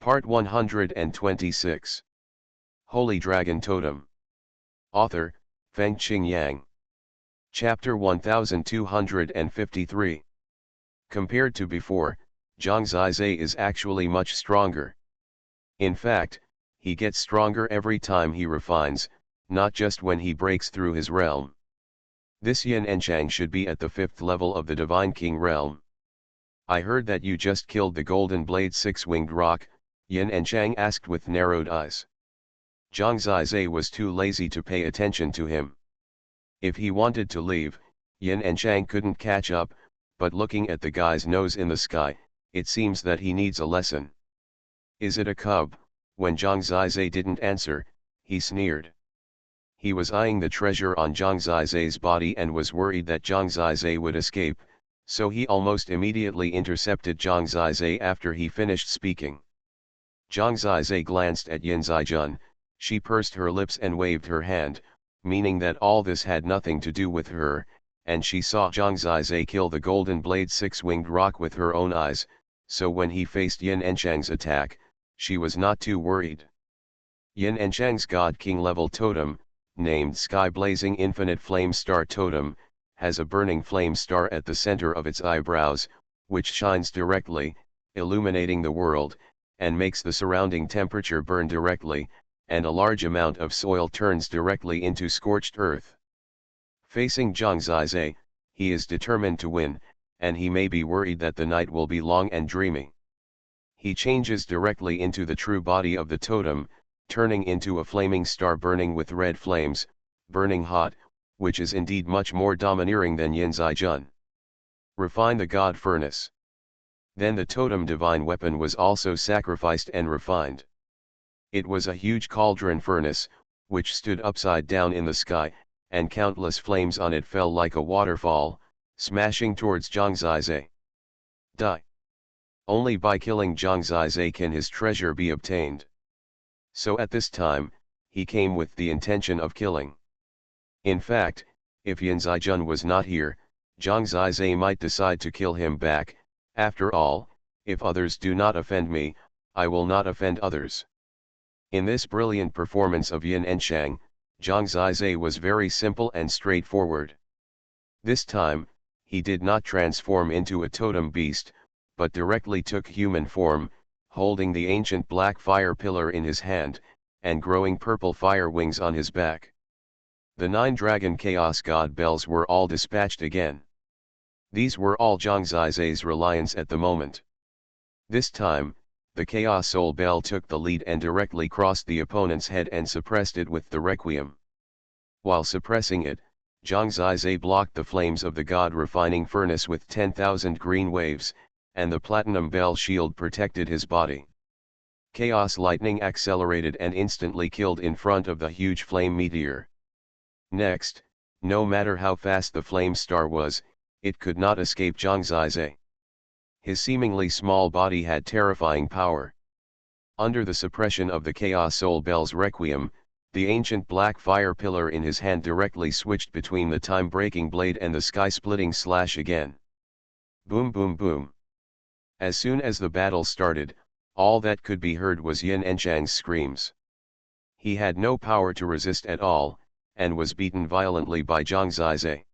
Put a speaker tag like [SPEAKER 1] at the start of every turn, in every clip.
[SPEAKER 1] Part 126. Holy Dragon Totem. Author, Fengqing Yang. Chapter 1253. Compared to before, Zhang Zizai is actually much stronger. In fact, he gets stronger every time he refines, not just when he breaks through his realm. This Yin Enchang should be at the 5th level of the Divine King realm. I heard that you just killed the Golden Blade Six-Winged Roc, Yin Enchang asked with narrowed eyes. Zhang Zizai was too lazy to pay attention to him. If he wanted to leave, Yin Enchang couldn't catch up, but looking at the guy's nose in the sky, it seems that he needs a lesson. Is it a cub? When Zhang Zizai didn't answer, he sneered. He was eyeing the treasure on Zhang Zizai's body and was worried that Zhang Zizai would escape, so he almost immediately intercepted Zhang Zizai after he finished speaking. Zhang Zizai glanced at Yin Zijun, she pursed her lips and waved her hand, meaning that all this had nothing to do with her, and she saw Zhang Zizai kill the Golden Blade Six-Winged Roc with her own eyes, so when he faced Yin Enchang's attack, she was not too worried. Yin Enchang's God King level totem, named Sky Blazing Infinite Flame Star Totem, has a burning flame star at the center of its eyebrows, which shines directly, illuminating the world, and makes the surrounding temperature burn directly, and a large amount of soil turns directly into scorched earth. Facing Zhang Zizai, he is determined to win, and he may be worried that the night will be long and dreamy. He changes directly into the true body of the totem, turning into a flaming star burning with red flames, burning hot, which is indeed much more domineering than Yin Zijun. Refine the God Furnace. Then the totem divine weapon was also sacrificed and refined. It was a huge cauldron furnace, which stood upside down in the sky, and countless flames on it fell like a waterfall, smashing towards Zhang Zizai. Die. Only by killing Zhang Zizai can his treasure be obtained. So at this time, he came with the intention of killing. In fact, if Yin Zijun was not here, Zhang Zizai might decide to kill him back. After all, if others do not offend me, I will not offend others. In this brilliant performance of Yin Enchang, Zhang Zizai was very simple and straightforward. This time, he did not transform into a totem beast, but directly took human form, holding the ancient black fire pillar in his hand, and growing purple fire wings on his back. The 9 dragon chaos god bells were all dispatched again. These were all Zhang Zizai's reliance at the moment. This time, the Chaos Soul Bell took the lead and directly crossed the opponent's head and suppressed it with the Requiem. While suppressing it, Zhang Zizai blocked the flames of the God Refining Furnace with 10,000 green waves, and the Platinum Bell shield protected his body. Chaos Lightning accelerated and instantly killed in front of the huge flame meteor. Next, no matter how fast the flame star was, it could not escape Zhang Zizai. His seemingly small body had terrifying power. Under the suppression of the Chaos Soul Bell's Requiem, the ancient black fire pillar in his hand directly switched between the time-breaking blade and the sky-splitting slash again. Boom boom boom. As soon as the battle started, all that could be heard was Yin Enchang's screams. He had no power to resist at all, and was beaten violently by Zhang Zizai.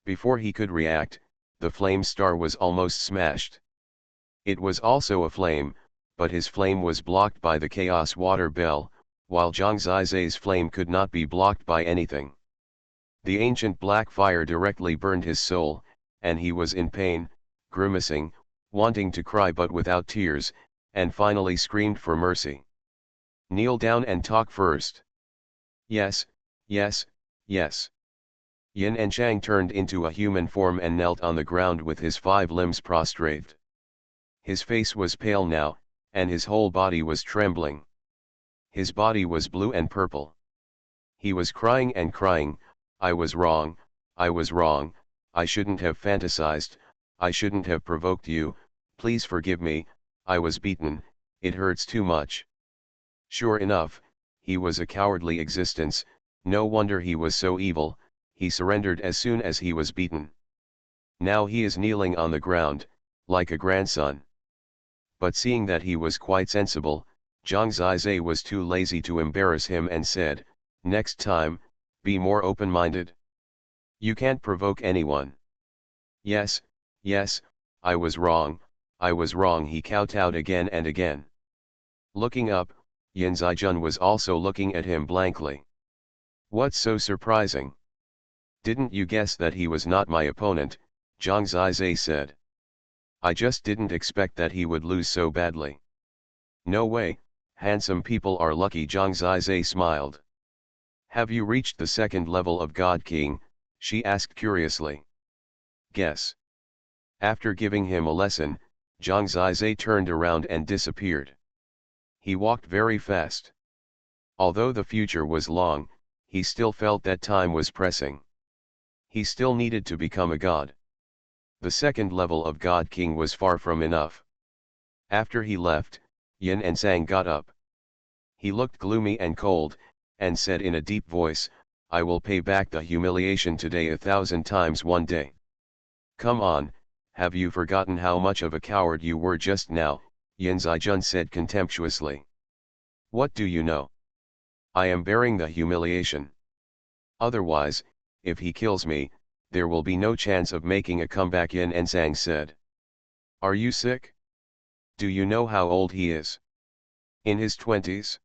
[SPEAKER 1] Before he could react, the flame star was almost smashed. It was also a flame, but his flame was blocked by the Chaos Water Bell, while Zhang Zizai's flame could not be blocked by anything. The ancient black fire directly burned his soul, and he was in pain, grimacing, wanting to cry but without tears, and finally screamed for mercy. Kneel down and talk first. Yes, yes, yes. Yin Enchang turned into a human form and knelt on the ground with his 5 limbs prostrate. His face was pale now, and his whole body was trembling. His body was blue and purple. He was crying and crying, I was wrong, I was wrong, I shouldn't have fantasized, I shouldn't have provoked you, please forgive me, I was beaten, it hurts too much. Sure enough, he was a cowardly existence, no wonder he was so evil. He surrendered as soon as he was beaten. Now he is kneeling on the ground, like a grandson. but seeing that he was quite sensible, Zhang Zizai was too lazy to embarrass him and said, "Next time, be more open-minded. You can't provoke anyone." "Yes, yes, I was wrong, he kowtowed again and again. Looking up, Yin Zijun was also looking at him blankly. "What's so surprising? Didn't you guess that he was not my opponent?" Zhang Zizai said. "I just didn't expect that he would lose so badly." "No way, handsome people are lucky," Zhang Zizai smiled. "Have you reached the second level of God King?" she asked curiously. "Guess." After giving him a lesson, Zhang Zizai turned around and disappeared. He walked very fast. Although the future was long, he still felt that time was pressing. He still needed to become a god. The second level of God King was far from enough. After he left, Yin and Sang got up. He looked gloomy and cold, and said in a deep voice, "I will pay back the humiliation today 1,000 times one day." "Come on, have you forgotten how much of a coward you were just now?" Yin Zijun said contemptuously. "What do you know? I am bearing the humiliation. Otherwise, if he kills me, there will be no chance of making a comeback," Yin and Sang said. "Are you sick? Do you know how old he is? In his 20s?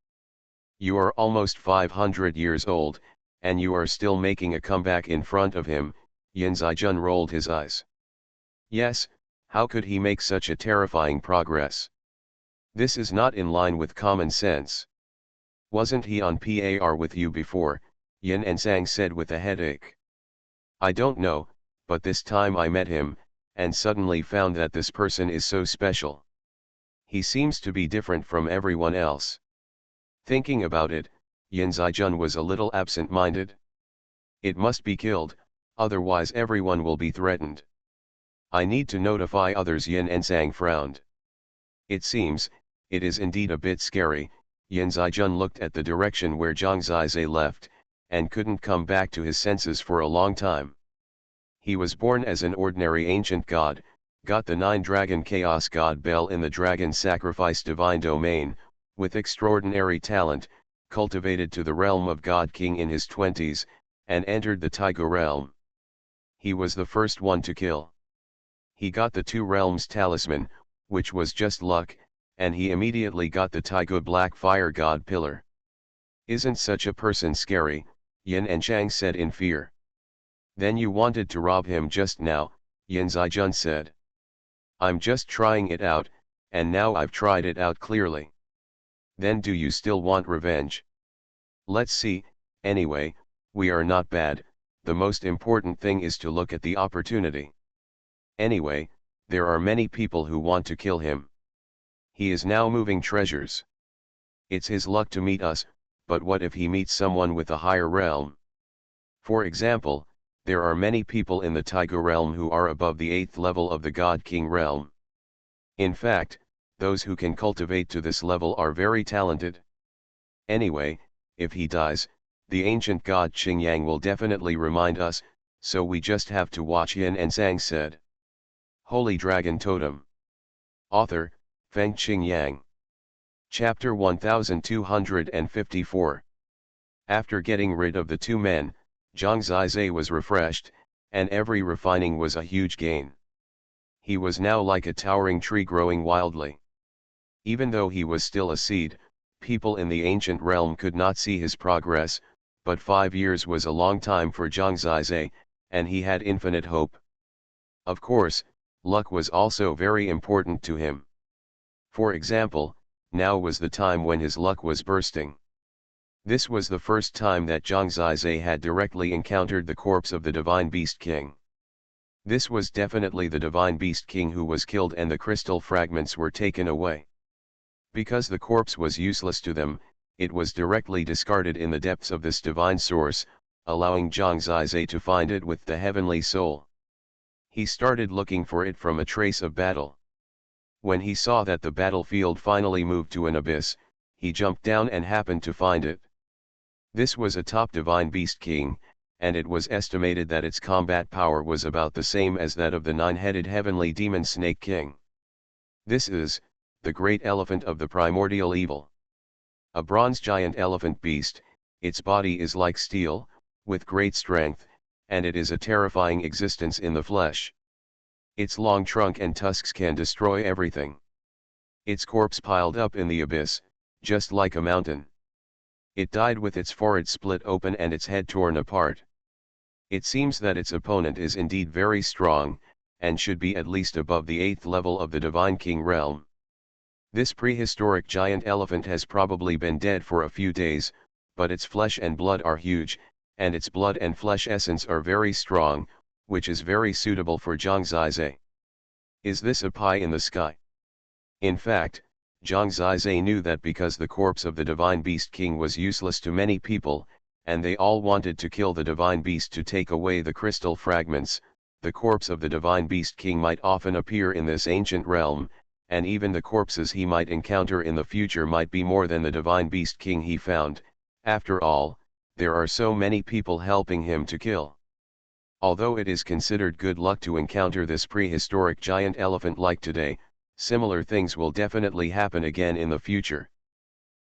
[SPEAKER 1] You are almost 500 years old, and you are still making a comeback in front of him." Yin Zijun rolled his eyes. "Yes, how could he make such a terrifying progress? This is not in line with common sense. Wasn't he on par with you before?" Yin and Sang said with a headache. "I don't know, but this time I met him, and suddenly found that this person is so special. He seems to be different from everyone else." Thinking about it, Yin Zijun was a little absent-minded. "It must be killed, otherwise everyone will be threatened. I need to notify others." Yin and Sang frowned. "It seems, it is indeed a bit scary." Yin Zijun looked at the direction where Zhang Zizai left, and couldn't come back to his senses for a long time. He was born as an ordinary ancient god, got the 9-dragon chaos god bell in the dragon sacrifice divine domain, with extraordinary talent, cultivated to the realm of God King in his 20s, and entered the Taiga realm. He was the first one to kill. He got the 2 realms talisman, which was just luck, and he immediately got the Taiga black fire god pillar. "Isn't such a person scary?" Yin and Chang said in fear. "Then you wanted to rob him just now," Yin Zijun said. "I'm just trying it out, and now I've tried it out clearly." "Then do you still want revenge?" "Let's see, anyway, we are not bad, the most important thing is to look at the opportunity. Anyway, there are many people who want to kill him. He is now moving treasures. It's his luck to meet us, but what if he meets someone with a higher realm? For example, there are many people in the Taiga realm who are above the 8th level of the God King realm. In fact, those who can cultivate to this level are very talented. Anyway, if he dies, the ancient god Qingyang will definitely remind us, so we just have to watch." Yin and Sang said. Holy Dragon Totem. Author, Feng Qingyang. Chapter 1254. After getting rid of the 2 men, Zhang Zizai was refreshed, and every refining was a huge gain. He was now like a towering tree growing wildly. Even though he was still a seed, people in the ancient realm could not see his progress, but 5 years was a long time for Zhang Zizai, and he had infinite hope. Of course, luck was also very important to him. For example, now was the time when his luck was bursting. This was the first time that Zhang Zizai had directly encountered the corpse of the Divine Beast King. This was definitely the Divine Beast King who was killed and the crystal fragments were taken away. Because the corpse was useless to them, it was directly discarded in the depths of this divine source, allowing Zhang Zizai to find it with the heavenly soul. He started looking for it from a trace of battle. When he saw that the battlefield finally moved to an abyss, he jumped down and happened to find it. This was a top Divine Beast King, and it was estimated that its combat power was about the same as that of the 9-headed heavenly demon Snake King. This is, the great elephant of the primordial evil. A bronze giant elephant beast, its body is like steel, with great strength, and it is a terrifying existence in the flesh. Its long trunk and tusks can destroy everything. Its corpse piled up in the abyss, just like a mountain. It died with its forehead split open and its head torn apart. It seems that its opponent is indeed very strong, and should be at least above the 8th level of the Divine King realm. This prehistoric giant elephant has probably been dead for a few days, but its flesh and blood are huge, and its blood and flesh essence are very strong, which is very suitable for Zhang Zizai. Is this a pie in the sky? In fact, Zhang Zizai knew that because the corpse of the Divine Beast King was useless to many people, and they all wanted to kill the Divine Beast to take away the crystal fragments, the corpse of the Divine Beast King might often appear in this ancient realm, and even the corpses he might encounter in the future might be more than the Divine Beast King he found. After all, there are so many people helping him to kill. Although it is considered good luck to encounter this prehistoric giant elephant like today, similar things will definitely happen again in the future.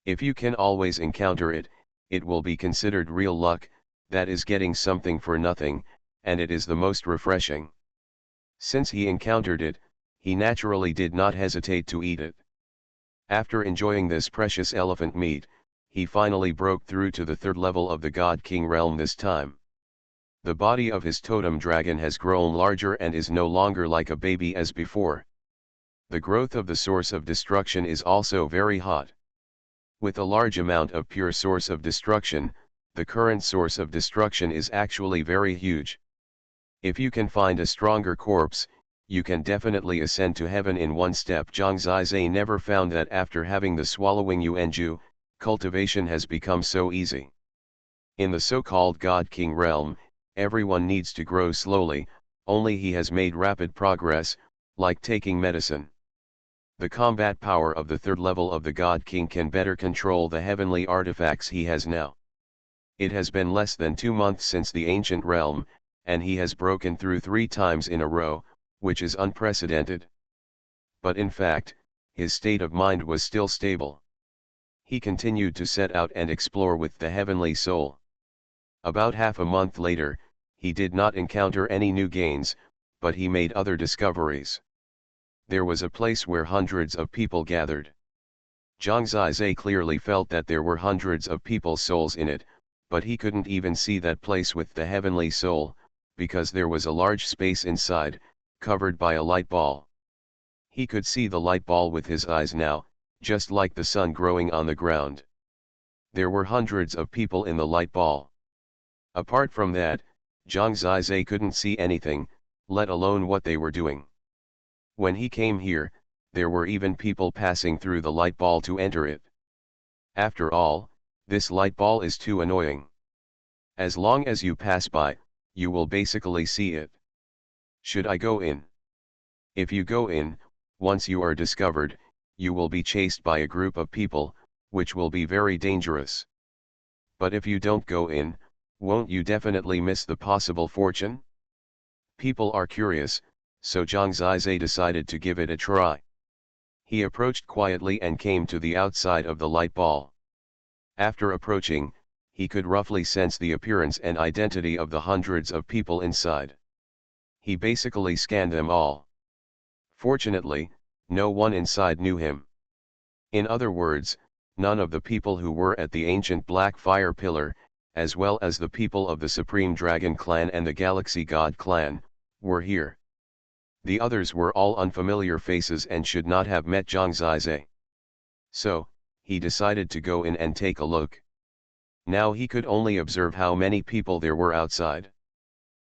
[SPEAKER 1] If you can always encounter it, it will be considered real luck, that is getting something for nothing, and it is the most refreshing. Since he encountered it, he naturally did not hesitate to eat it. After enjoying this precious elephant meat, he finally broke through to the 3rd level of the God King realm this time. The body of his totem dragon has grown larger and is no longer like a baby as before. The growth of the source of destruction is also very hot. With a large amount of pure source of destruction, the current source of destruction is actually very huge. If you can find a stronger corpse, you can definitely ascend to heaven in one step. Zhang Zizai never found that after having the swallowing Yuanju, cultivation has become so easy. In the so-called God King realm, everyone needs to grow slowly, only he has made rapid progress, like taking medicine. The combat power of the 3rd level of the God King can better control the heavenly artifacts he has now. It has been less than 2 months since the ancient realm, and he has broken through 3 times in a row, which is unprecedented. But in fact, his state of mind was still stable. He continued to set out and explore with the heavenly soul. About half a month later, he did not encounter any new gains, but he made other discoveries. There was a place where hundreds of people gathered. Zhang Zizai clearly felt that there were hundreds of people's souls in it, but he couldn't even see that place with the heavenly soul, because there was a large space inside, covered by a light ball. He could see the light ball with his eyes now, just like the sun growing on the ground. There were hundreds of people in the light ball. Apart from that, Zhang Zizai couldn't see anything, let alone what they were doing. When he came here, there were even people passing through the light ball to enter it. After all, this light ball is too annoying. As long as you pass by, you will basically see it. Should I go in? If you go in, once you are discovered, you will be chased by a group of people, which will be very dangerous. But if you don't go in, won't you definitely miss the possible fortune? People are curious, so Zhang Zizai decided to give it a try. He approached quietly and came to the outside of the light ball. After approaching, he could roughly sense the appearance and identity of the hundreds of people inside. He basically scanned them all. Fortunately, no one inside knew him. In other words, none of the people who were at the ancient Black Fire Pillar, as well as the people of the Supreme Dragon Clan and the Galaxy God Clan, were here. The others were all unfamiliar faces and should not have met Zhang Zizai. So, he decided to go in and take a look. Now he could only observe how many people there were outside.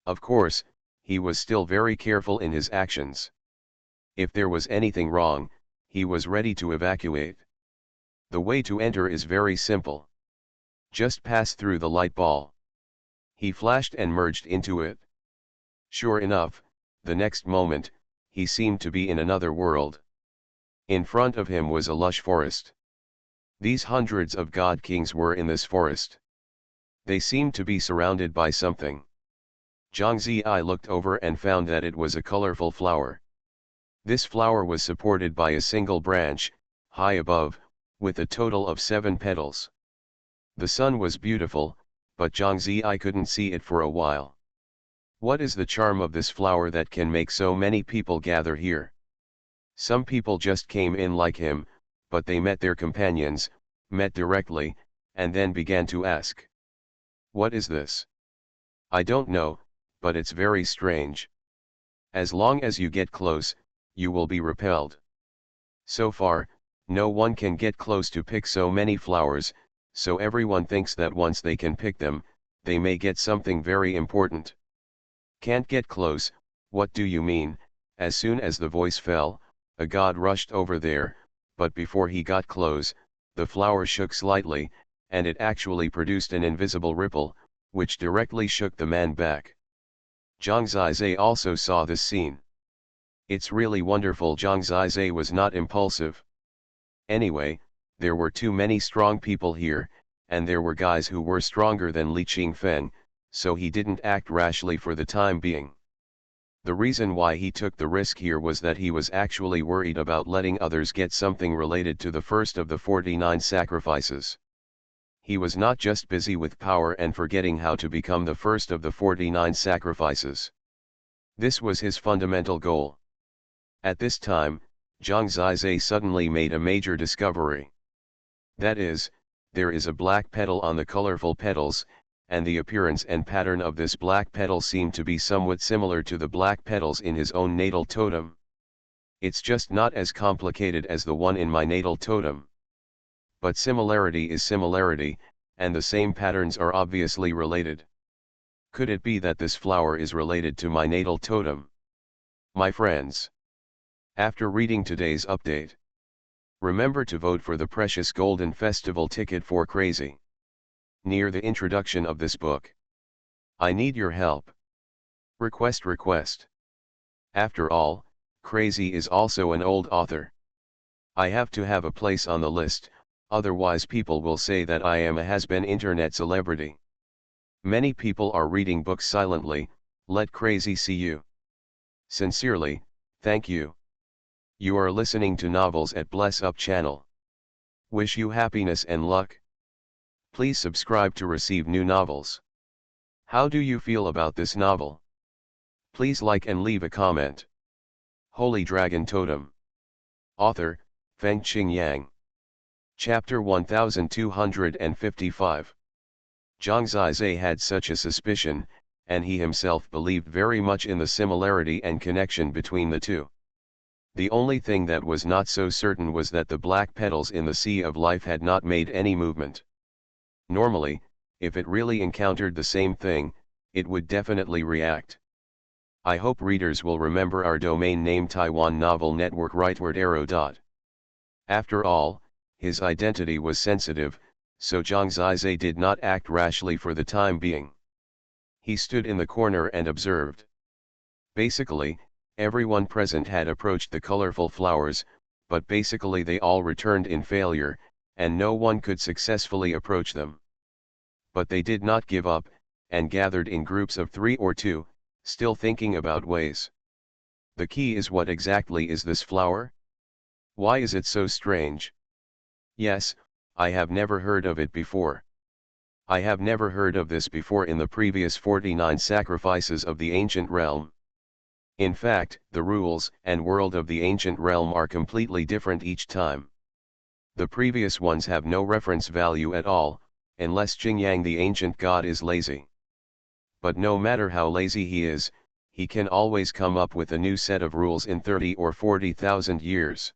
[SPEAKER 1] Of course, he was still very careful in his actions. If there was anything wrong, he was ready to evacuate. The way to enter is very simple. Just pass through the light ball. He flashed and merged into it. Sure enough, the next moment, he seemed to be in another world. In front of him was a lush forest. These hundreds of god kings were in this forest. They seemed to be surrounded by something. Zhang Zizai looked over and found that it was a colorful flower. This flower was supported by a single branch, high above, with a total of 7 petals. The sun was beautiful, but Zhang Zi couldn't see it for a while. What is the charm of this flower that can make so many people gather here? Some people just came in like him, but they met their companions, met directly, and then began to ask. What is this? I don't know, but it's very strange. As long as you get close, you will be repelled. So far, no one can get close to pick so many flowers, so everyone thinks that once they can pick them, they may get something very important. Can't get close, what do you mean? As soon as the voice fell, a god rushed over there, but before he got close, the flower shook slightly, and it actually produced an invisible ripple, which directly shook the man back. Zhang Zizai also saw this scene. It's really wonderful. Zhang Zizai was not impulsive. Anyway, there were too many strong people here, and there were guys who were stronger than Li Qingfeng, so he didn't act rashly for the time being. The reason why he took the risk here was that he was actually worried about letting others get something related to the first of the 49 sacrifices. He was not just busy with power and forgetting how to become the first of the 49 sacrifices. This was his fundamental goal. At this time, Zhang Zizai suddenly made a major discovery. That is, there is a black petal on the colorful petals, and the appearance and pattern of this black petal seemed to be somewhat similar to the black petals in his own natal totem. It's just not as complicated as the one in my natal totem. But similarity is similarity, and the same patterns are obviously related. Could it be that this flower is related to my natal totem? My friends, after reading today's update, remember to vote for the precious golden festival ticket for Crazy. Near the introduction of this book, I need your help. Request. After all, Crazy is also an old author. I have to have a place on the list, otherwise people will say that I am a has-been internet celebrity. Many people are reading books silently, let Crazy see you. Sincerely, thank you. You are listening to Novels at Bless Up channel. Wish you happiness and luck. Please subscribe to receive new novels. How do you feel about this novel? Please like and leave a comment. Holy Dragon Totem. Author, Feng Qingyang. Chapter 1255. Zhang Zizai had such a suspicion, and he himself believed very much in the similarity and connection between the two. The only thing that was not so certain was that the black petals in the Sea of Life had not made any movement. Normally, if it really encountered the same thing, it would definitely react. I hope readers will remember our domain name Taiwan Novel Network rightward arrow. After all, his identity was sensitive, so Zhang Zizai did not act rashly for the time being. He stood in the corner and observed. Basically, everyone present had approached the colorful flowers, but basically they all returned in failure, and no one could successfully approach them. But they did not give up, and gathered in groups of 3 or 2, still thinking about ways. The key is, what exactly is this flower? Why is it so strange? Yes, I have never heard of it before. I have never heard of this before in the previous 49 sacrifices of the ancient realm. In fact, the rules and world of the ancient realm are completely different each time. The previous ones have no reference value at all, unless Qingyang the ancient god is lazy. But no matter how lazy he is, he can always come up with a new set of rules in 30 or 40,000 years.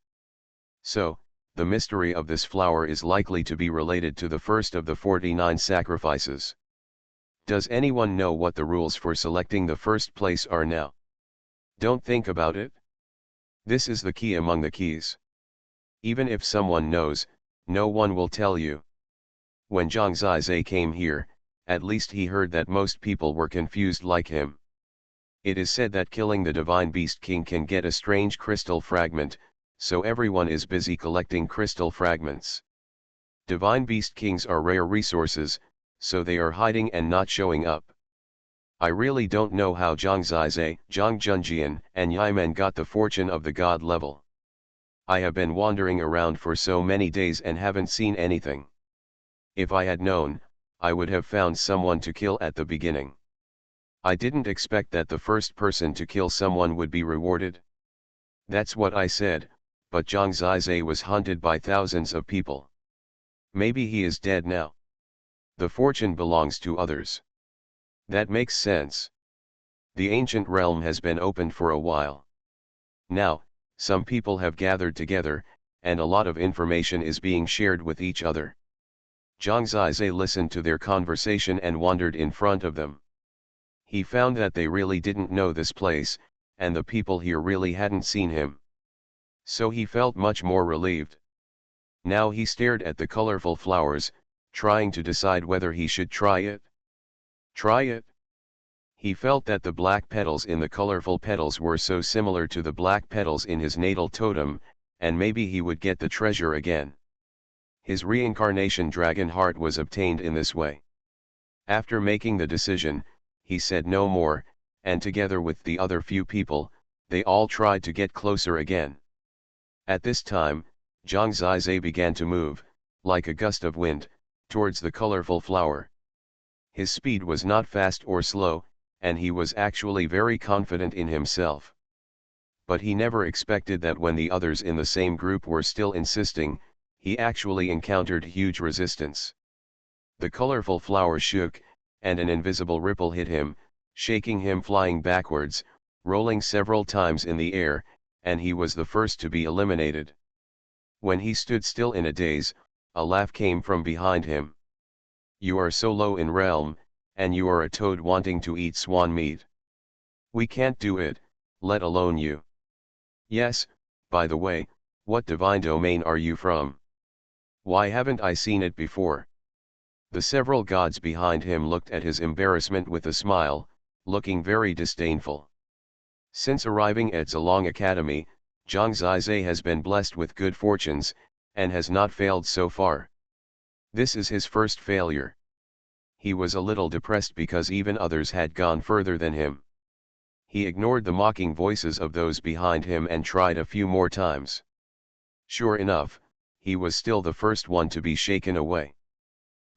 [SPEAKER 1] So, the mystery of this flower is likely to be related to the first of the 49 sacrifices. Does anyone know what the rules for selecting the first place are now? Don't think about it. This is the key among the keys. Even if someone knows, no one will tell you. When Zhang Zizai came here, at least he heard that most people were confused like him. It is said that killing the Divine Beast King can get a strange crystal fragment, so everyone is busy collecting crystal fragments. Divine Beast Kings are rare resources, so they are hiding and not showing up. I really don't know how Zhang Zizai, Zhang Junjian, and Yimen got the fortune of the god level. I have been wandering around for so many days and haven't seen anything. If I had known, I would have found someone to kill at the beginning. I didn't expect that the first person to kill someone would be rewarded. That's what I said, but Zhang Zizai was hunted by thousands of people. Maybe he is dead now. The fortune belongs to others. That makes sense. The ancient realm has been opened for a while. Now, some people have gathered together, and a lot of information is being shared with each other. Zhang Zizai listened to their conversation and wandered in front of them. He found that they really didn't know this place, and the people here really hadn't seen him. So he felt much more relieved. Now he stared at the colorful flowers, trying to decide whether he should try it. Try it? He felt that the black petals in the colorful petals were so similar to the black petals in his natal totem, and maybe he would get the treasure again. His reincarnation dragon heart was obtained in this way. After making the decision, he said no more, and together with the other few people, they all tried to get closer again. At this time, Zhang Zizai began to move, like a gust of wind, towards the colorful flower. His speed was not fast or slow, and he was actually very confident in himself. But he never expected that when the others in the same group were still insisting, he actually encountered huge resistance. The colorful flower shook, and an invisible ripple hit him, shaking him flying backwards, rolling several times in the air, and he was the first to be eliminated. When he stood still in a daze, a laugh came from behind him. You are so low in realm, and you are a toad wanting to eat swan meat. We can't do it, let alone you. Yes, by the way, what divine domain are you from? Why haven't I seen it before? The several gods behind him looked at his embarrassment with a smile, looking very disdainful. Since arriving at Zilong Academy, Zhang Zizai has been blessed with good fortunes, and has not failed so far. This is his first failure. He was a little depressed because even others had gone further than him. He ignored the mocking voices of those behind him and tried a few more times. Sure enough, he was still the first one to be shaken away.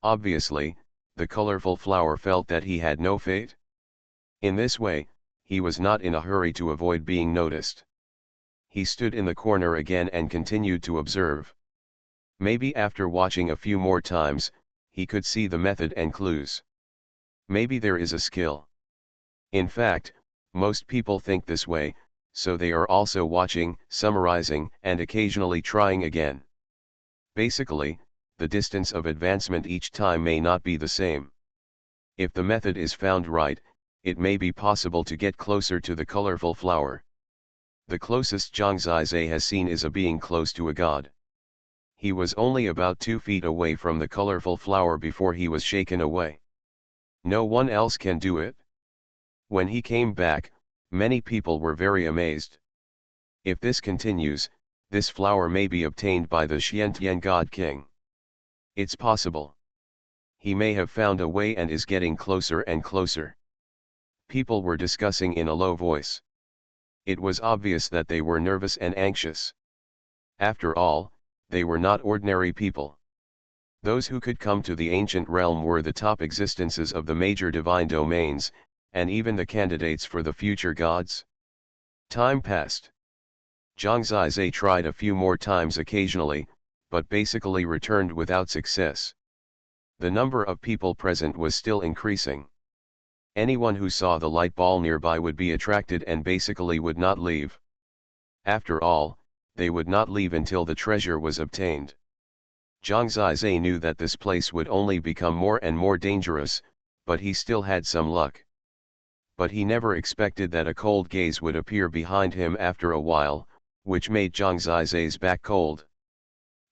[SPEAKER 1] Obviously, the colorful flower felt that he had no fate. In this way, he was not in a hurry to avoid being noticed. He stood in the corner again and continued to observe. Maybe after watching a few more times, he could see the method and clues. Maybe there is a skill. In fact, most people think this way, so they are also watching, summarizing, and occasionally trying again. Basically, the distance of advancement each time may not be the same. If the method is found right, it may be possible to get closer to the colorful flower. The closest Zhang Zizai has seen is a being close to a god. He was only about 2 feet away from the colorful flower before he was shaken away. No one else can do it. When he came back, many people were very amazed. If this continues, this flower may be obtained by the Xiantian God King. It's possible. He may have found a way and is getting closer and closer. People were discussing in a low voice. It was obvious that they were nervous and anxious. After all, they were not ordinary people. Those who could come to the ancient realm were the top existences of the major divine domains, and even the candidates for the future gods. Time passed. Zhang Zizai tried a few more times occasionally, but basically returned without success. The number of people present was still increasing. Anyone who saw the light ball nearby would be attracted and basically would not leave. After all, they would not leave until the treasure was obtained. Zhang Zizai knew that this place would only become more and more dangerous, but he still had some luck. But he never expected that a cold gaze would appear behind him after a while, which made Zhang Zizai's back cold.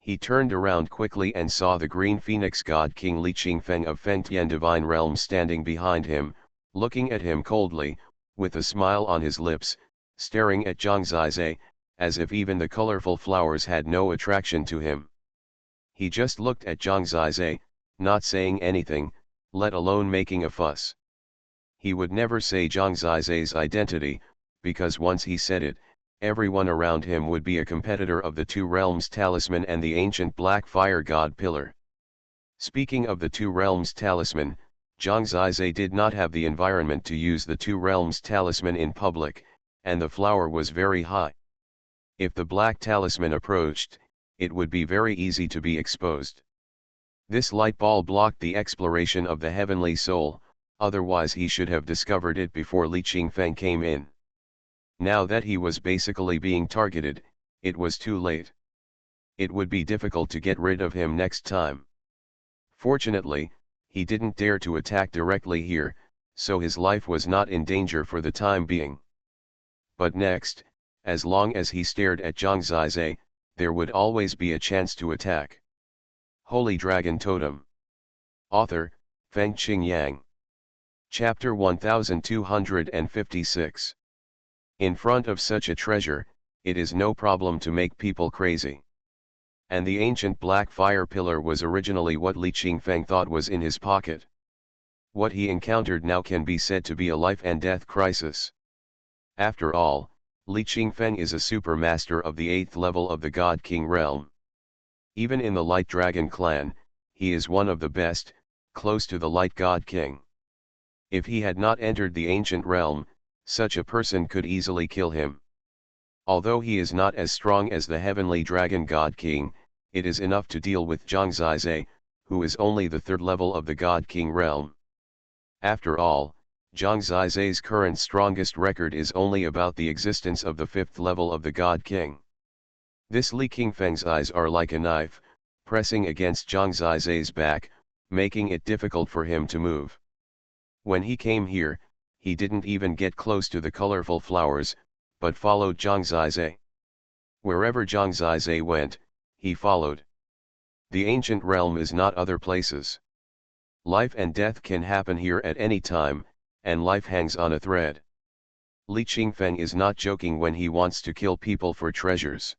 [SPEAKER 1] He turned around quickly and saw the green phoenix god King Li Qingfeng of Fengtian divine realm standing behind him, looking at him coldly, with a smile on his lips, staring at Zhang Zizai, as if even the colorful flowers had no attraction to him. He just looked at Zhang Zizai, not saying anything, let alone making a fuss. He would never say Zhang Zizai's identity, because once he said it, everyone around him would be a competitor of the Two Realms Talisman and the ancient Black Fire God Pillar. Speaking of the Two Realms Talisman, Zhang Zizai did not have the environment to use the Two Realms Talisman in public, and the flower was very high. If the Black Talisman approached, it would be very easy to be exposed. This light ball blocked the exploration of the heavenly soul, otherwise he should have discovered it before Li Qingfeng came in. Now that he was basically being targeted, it was too late. It would be difficult to get rid of him next time. Fortunately, he didn't dare to attack directly here, so his life was not in danger for the time being. But next, as long as he stared at Zhang Zizai, there would always be a chance to attack. Holy Dragon Totem. Author, Feng Qingyang. Chapter 1256. In front of such a treasure, it is no problem to make people crazy. And the ancient black fire pillar was originally what Li Qingfeng thought was in his pocket. What he encountered now can be said to be a life and death crisis. After all, Li Qingfeng is a super master of the 8th level of the God King realm. Even in the Light Dragon clan, he is one of the best, close to the Light God King. If he had not entered the ancient realm, such a person could easily kill him. Although he is not as strong as the heavenly dragon God King, it is enough to deal with Zhang Zizai, who is only the 3rd level of the God King realm. After all, Zhang Zizai's current strongest record is only about the existence of the 5th level of the God King. This Li Qingfeng's eyes are like a knife, pressing against Zhang Zizai's back, making it difficult for him to move. When he came here, he didn't even get close to the colorful flowers, but followed Zhang Zizai. Wherever Zhang Zizai went, he followed. The ancient realm is not other places. Life and death can happen here at any time, and life hangs on a thread. Li Qingfeng is not joking when he wants to kill people for treasures.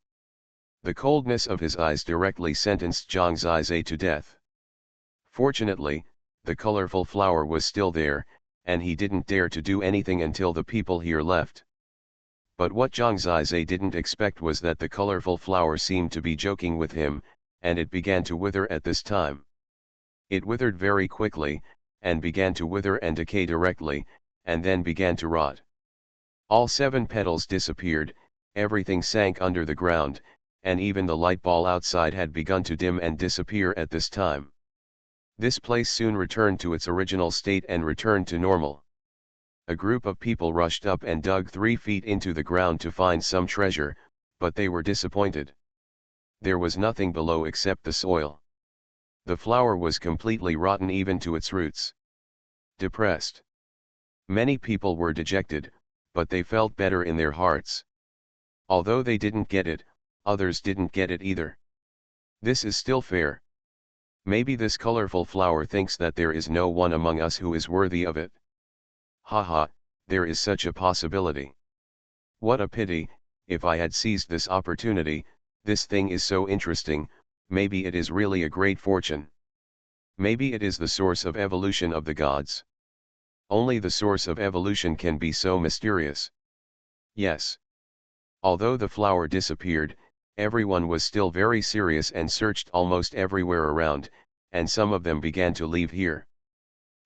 [SPEAKER 1] The coldness of his eyes directly sentenced Zhang Zizai to death. Fortunately, the colorful flower was still there, and he didn't dare to do anything until the people here left. But what Zhang Zizai didn't expect was that the colorful flower seemed to be joking with him, and it began to wither at this time. It withered very quickly, and began to wither and decay directly, and then began to rot. All 7 petals disappeared, everything sank under the ground, and even the light ball outside had begun to dim and disappear at this time. This place soon returned to its original state and returned to normal. A group of people rushed up and dug 3 feet into the ground to find some treasure, but they were disappointed. There was nothing below except the soil. The flower was completely rotten even to its roots. Depressed. Many people were dejected, but they felt better in their hearts. Although they didn't get it, others didn't get it either. This is still fair. Maybe this colorful flower thinks that there is no one among us who is worthy of it. Haha, there is such a possibility. What a pity, if I had seized this opportunity, this thing is so interesting, maybe it is really a great fortune. Maybe it is the source of evolution of the gods. Only the source of evolution can be so mysterious. Yes. Although the flower disappeared, everyone was still very serious and searched almost everywhere around, and some of them began to leave here.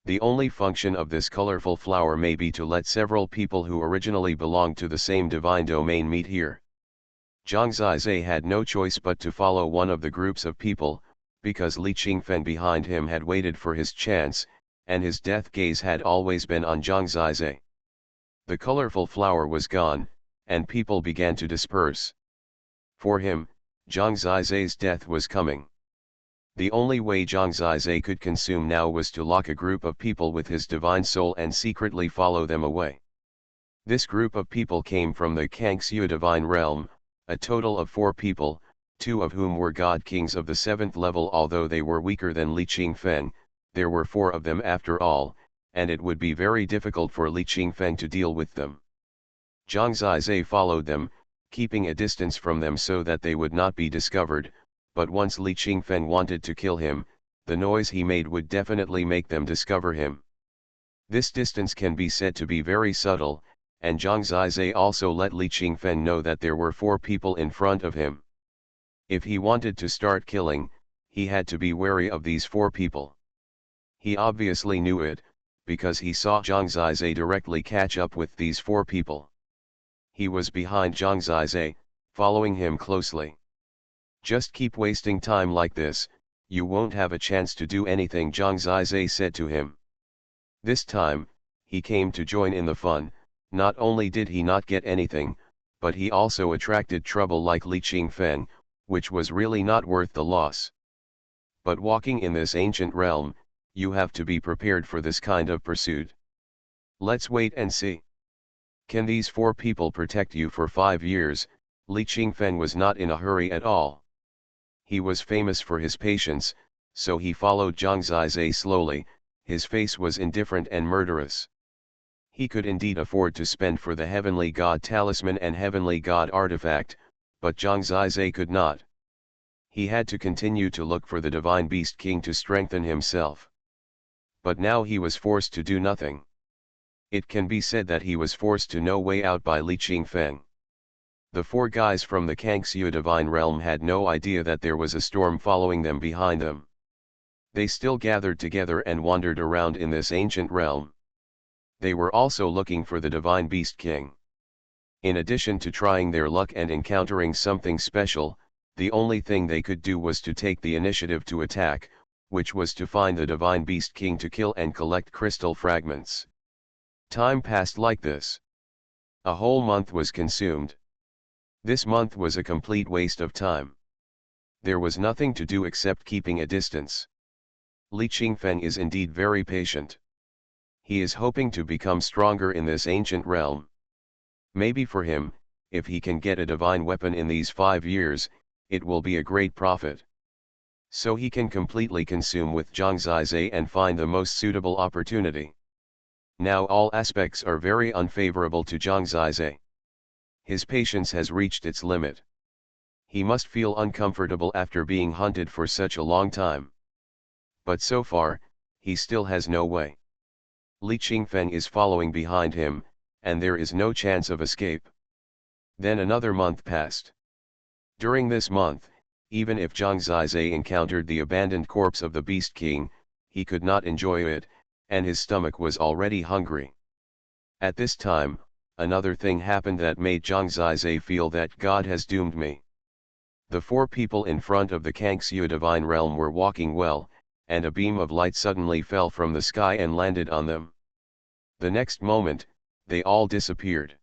[SPEAKER 1] The only function of this colorful flower may be to let several people who originally belonged to the same divine domain meet here. Zhang Zizai had no choice but to follow one of the groups of people, because Li Qingfeng behind him had waited for his chance, and his death gaze had always been on Zhang Zizai. The colorful flower was gone, and people began to disperse. For him, Zhang Zizai's death was coming. The only way Zhang Zizai could consume now was to lock a group of people with his divine soul and secretly follow them away. This group of people came from the Kangxue divine realm, a total of 4 people, 2 of whom were god kings of the 7th level. Although they were weaker than Li Qingfeng, there were 4 of them after all, and it would be very difficult for Li Qingfeng to deal with them. Zhang Zizai followed them, keeping a distance from them so that they would not be discovered, but once Li Qingfeng wanted to kill him, the noise he made would definitely make them discover him. This distance can be said to be very subtle, and Zhang Zizai also let Li Qingfen know that there were 4 people in front of him. If he wanted to start killing, he had to be wary of these 4 people. He obviously knew it, because he saw Zhang Zizai directly catch up with these 4 people. He was behind Zhang Zizai, following him closely. Just keep wasting time like this, you won't have a chance to do anything, Zhang Zizai said to him. This time, he came to join in the fun. Not only did he not get anything, but he also attracted trouble like Li Qingfen, which was really not worth the loss. But walking in this ancient realm, you have to be prepared for this kind of pursuit. Let's wait and see. Can these 4 people protect you for 5 years? Li Qingfen was not in a hurry at all. He was famous for his patience, so he followed Zhang Zizai slowly. His face was indifferent and murderous. He could indeed afford to spend for the Heavenly God Talisman and Heavenly God Artifact, but Zhang Zizai could not. He had to continue to look for the Divine Beast King to strengthen himself. But now he was forced to do nothing. It can be said that he was forced to no way out by Li Qingfen. The 4 guys from the Kangxue Divine Realm had no idea that there was a storm following them behind them. They still gathered together and wandered around in this ancient realm. They were also looking for the Divine Beast King. In addition to trying their luck and encountering something special, the only thing they could do was to take the initiative to attack, which was to find the Divine Beast King to kill and collect crystal fragments. Time passed like this. A whole month was consumed. This month was a complete waste of time. There was nothing to do except keeping a distance. Li Qingfen is indeed very patient. He is hoping to become stronger in this ancient realm. Maybe for him, if he can get a divine weapon in these 5 years, it will be a great profit. So he can completely consume with Zhang Zizai and find the most suitable opportunity. Now all aspects are very unfavorable to Zhang Zizai. His patience has reached its limit. He must feel uncomfortable after being hunted for such a long time. But so far, he still has no way. Li Qingfen is following behind him, and there is no chance of escape. Then another month passed. During this month, even if Zhang Zizai encountered the abandoned corpse of the Beast King, he could not enjoy it, and his stomach was already hungry. At this time, another thing happened that made Zhang Zizai feel that God has doomed me. The 4 people in front of the Kangxue Divine Realm were walking well, and a beam of light suddenly fell from the sky and landed on them. The next moment, they all disappeared.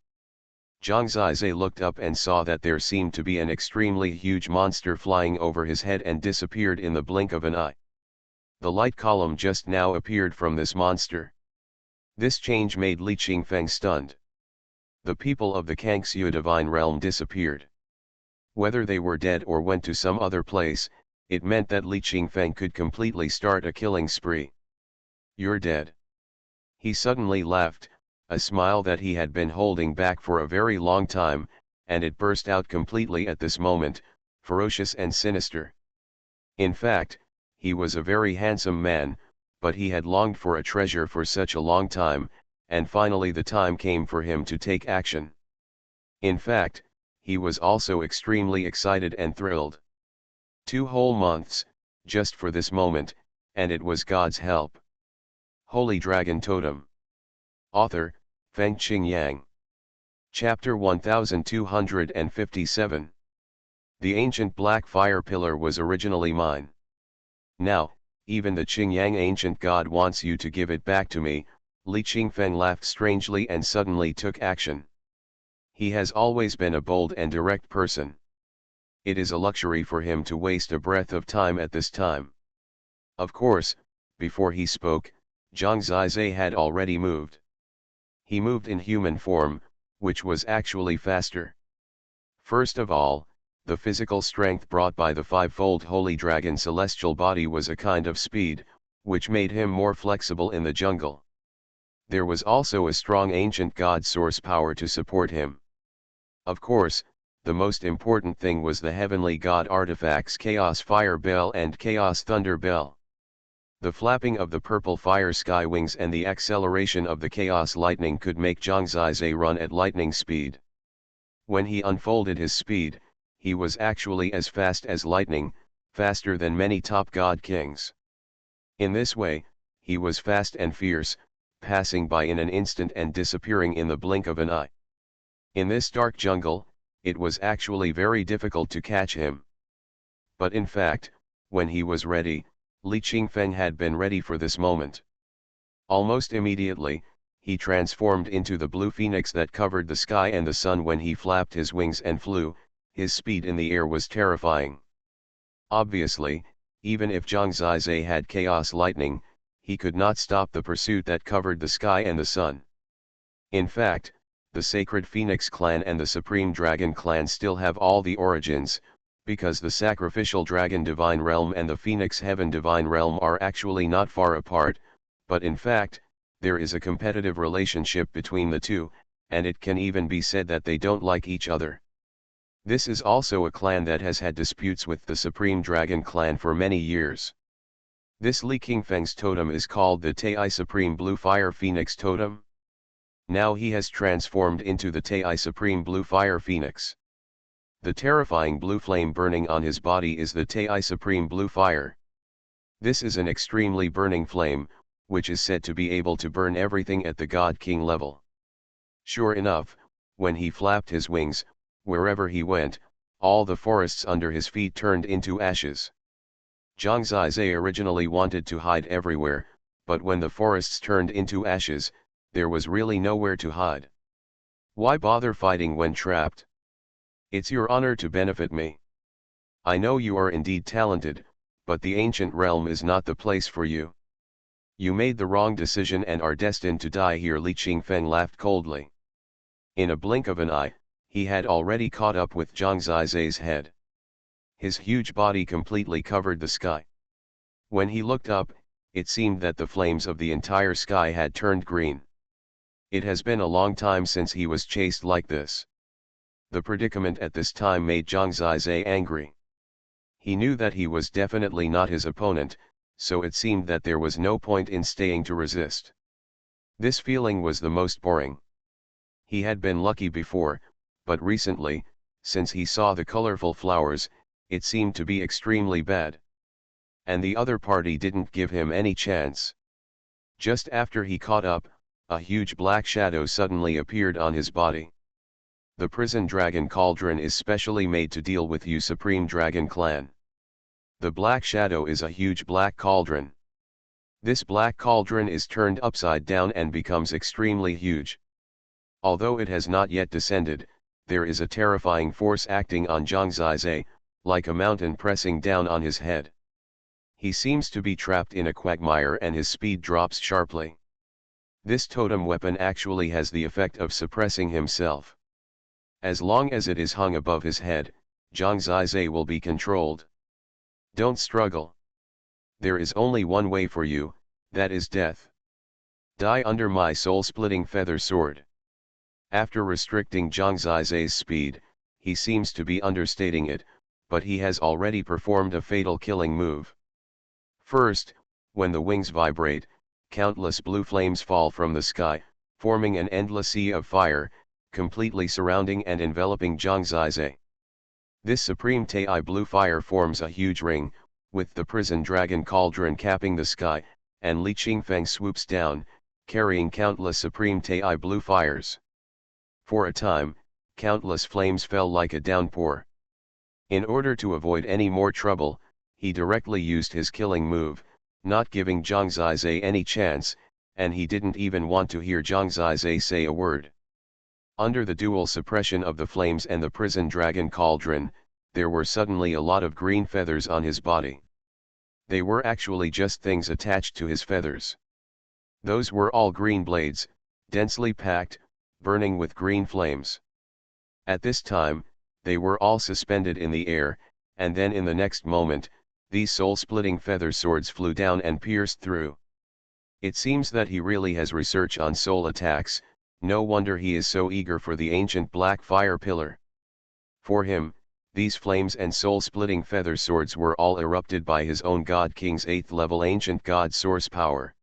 [SPEAKER 1] Zhang Zizai looked up and saw that there seemed to be an extremely huge monster flying over his head and disappeared in the blink of an eye. The light column just now appeared from this monster. This change made Li Qingfen stunned. The people of the Kangxue Divine Realm disappeared. Whether they were dead or went to some other place, it meant that Li Qingfen could completely start a killing spree. You're dead. He suddenly laughed, a smile that he had been holding back for a very long time, and it burst out completely at this moment, ferocious and sinister. In fact, he was a very handsome man, but he had longed for a treasure for such a long time, and finally the time came for him to take action. In fact, he was also extremely excited and thrilled. 2 whole months, just for this moment, and it was God's help. Holy Dragon Totem. Author, Feng Qingyang. Chapter 1257. The ancient black fire pillar was originally mine. Now, even the Qingyang ancient god wants you to give it back to me. Li Qingfen laughed strangely and suddenly took action. He has always been a bold and direct person. It is a luxury for him to waste a breath of time at this time. Of course, before he spoke, Zhang Zizai had already moved. He moved in human form, which was actually faster. First of all, the physical strength brought by the 5-fold holy dragon celestial body was a kind of speed, which made him more flexible in the jungle. There was also a strong ancient god source power to support him. Of course, the most important thing was the heavenly god artifacts Chaos Fire Bell and Chaos Thunder Bell. The flapping of the purple fire sky wings and the acceleration of the chaos lightning could make Zhang Zizai run at lightning speed. When he unfolded his speed, he was actually as fast as lightning, faster than many top god kings. In this way, he was fast and fierce, passing by in an instant and disappearing in the blink of an eye. In this dark jungle, it was actually very difficult to catch him. But in fact, when he was ready, Li Qingfeng had been ready for this moment. Almost immediately, he transformed into the blue phoenix that covered the sky and the sun. When he flapped his wings and flew, his speed in the air was terrifying. Obviously, even if Zhang Zizai had chaos lightning, he could not stop the pursuit that covered the sky and the sun. In fact, the Sacred Phoenix clan and the Supreme Dragon clan still have all the origins, because the Sacrificial Dragon Divine Realm and the Phoenix Heaven Divine Realm are actually not far apart, but in fact, there is a competitive relationship between the two, and it can even be said that they don't like each other. This is also a clan that has had disputes with the Supreme Dragon clan for many years. This Li Qingfeng's totem is called the Tai Supreme Blue Fire Phoenix Totem. Now he has transformed into the Tai Supreme Blue Fire Phoenix. The terrifying blue flame burning on his body is the Tai Supreme Blue Fire. This is an extremely burning flame, which is said to be able to burn everything at the God King level. Sure enough, when he flapped his wings, wherever he went, all the forests under his feet turned into ashes. Zhang Zizai originally wanted to hide everywhere, but when the forests turned into ashes, there was really nowhere to hide. Why bother fighting when trapped? It's your honor to benefit me. I know you are indeed talented, but the ancient realm is not the place for you. You made the wrong decision and are destined to die here. Li Qingfeng laughed coldly. In a blink of an eye, he had already caught up with Zhang Zizai's head. His huge body completely covered the sky. When he looked up, it seemed that the flames of the entire sky had turned green. It has been a long time since he was chased like this. The predicament at this time made Zhang Zizai angry. He knew that he was definitely not his opponent, so it seemed that there was no point in staying to resist. This feeling was the most boring. He had been lucky before, but recently, since he saw the colorful flowers, it seemed to be extremely bad. And the other party didn't give him any chance. Just after he caught up, a huge black shadow suddenly appeared on his body. The prison dragon cauldron is specially made to deal with you, Supreme Dragon Clan. The black shadow is a huge black cauldron. This black cauldron is turned upside down and becomes extremely huge. Although it has not yet descended, there is a terrifying force acting on Zhang Zizai, like a mountain pressing down on his head. He seems to be trapped in a quagmire and his speed drops sharply. This totem weapon actually has the effect of suppressing himself. As long as it is hung above his head, Zhang Zizai will be controlled. Don't struggle. There is only one way for you, that is death. Die under my soul-splitting feather sword. After restricting Zhang Zizai's speed, he seems to be understating it, but he has already performed a fatal killing move. First, when the wings vibrate, countless blue flames fall from the sky, forming an endless sea of fire, completely surrounding and enveloping Zhang Zizai. This supreme Tai blue fire forms a huge ring, with the prison dragon cauldron capping the sky, and Li Qingfeng swoops down, carrying countless supreme Tai blue fires. For a time, countless flames fell like a downpour. In order to avoid any more trouble, he directly used his killing move, not giving Zhang Zizai any chance, and he didn't even want to hear Zhang Zizai say a word. Under the dual suppression of the flames and the prison dragon cauldron, there were suddenly a lot of green feathers on his body. They were actually just things attached to his feathers. Those were all green blades, densely packed, burning with green flames. At this time, they were all suspended in the air, and then in the next moment, these soul-splitting feather swords flew down and pierced through. It seems that he really has research on soul attacks. No wonder he is so eager for the ancient black fire pillar. For him, These flames and soul-splitting feather swords were all erupted by his own God King's 8th level ancient god source power.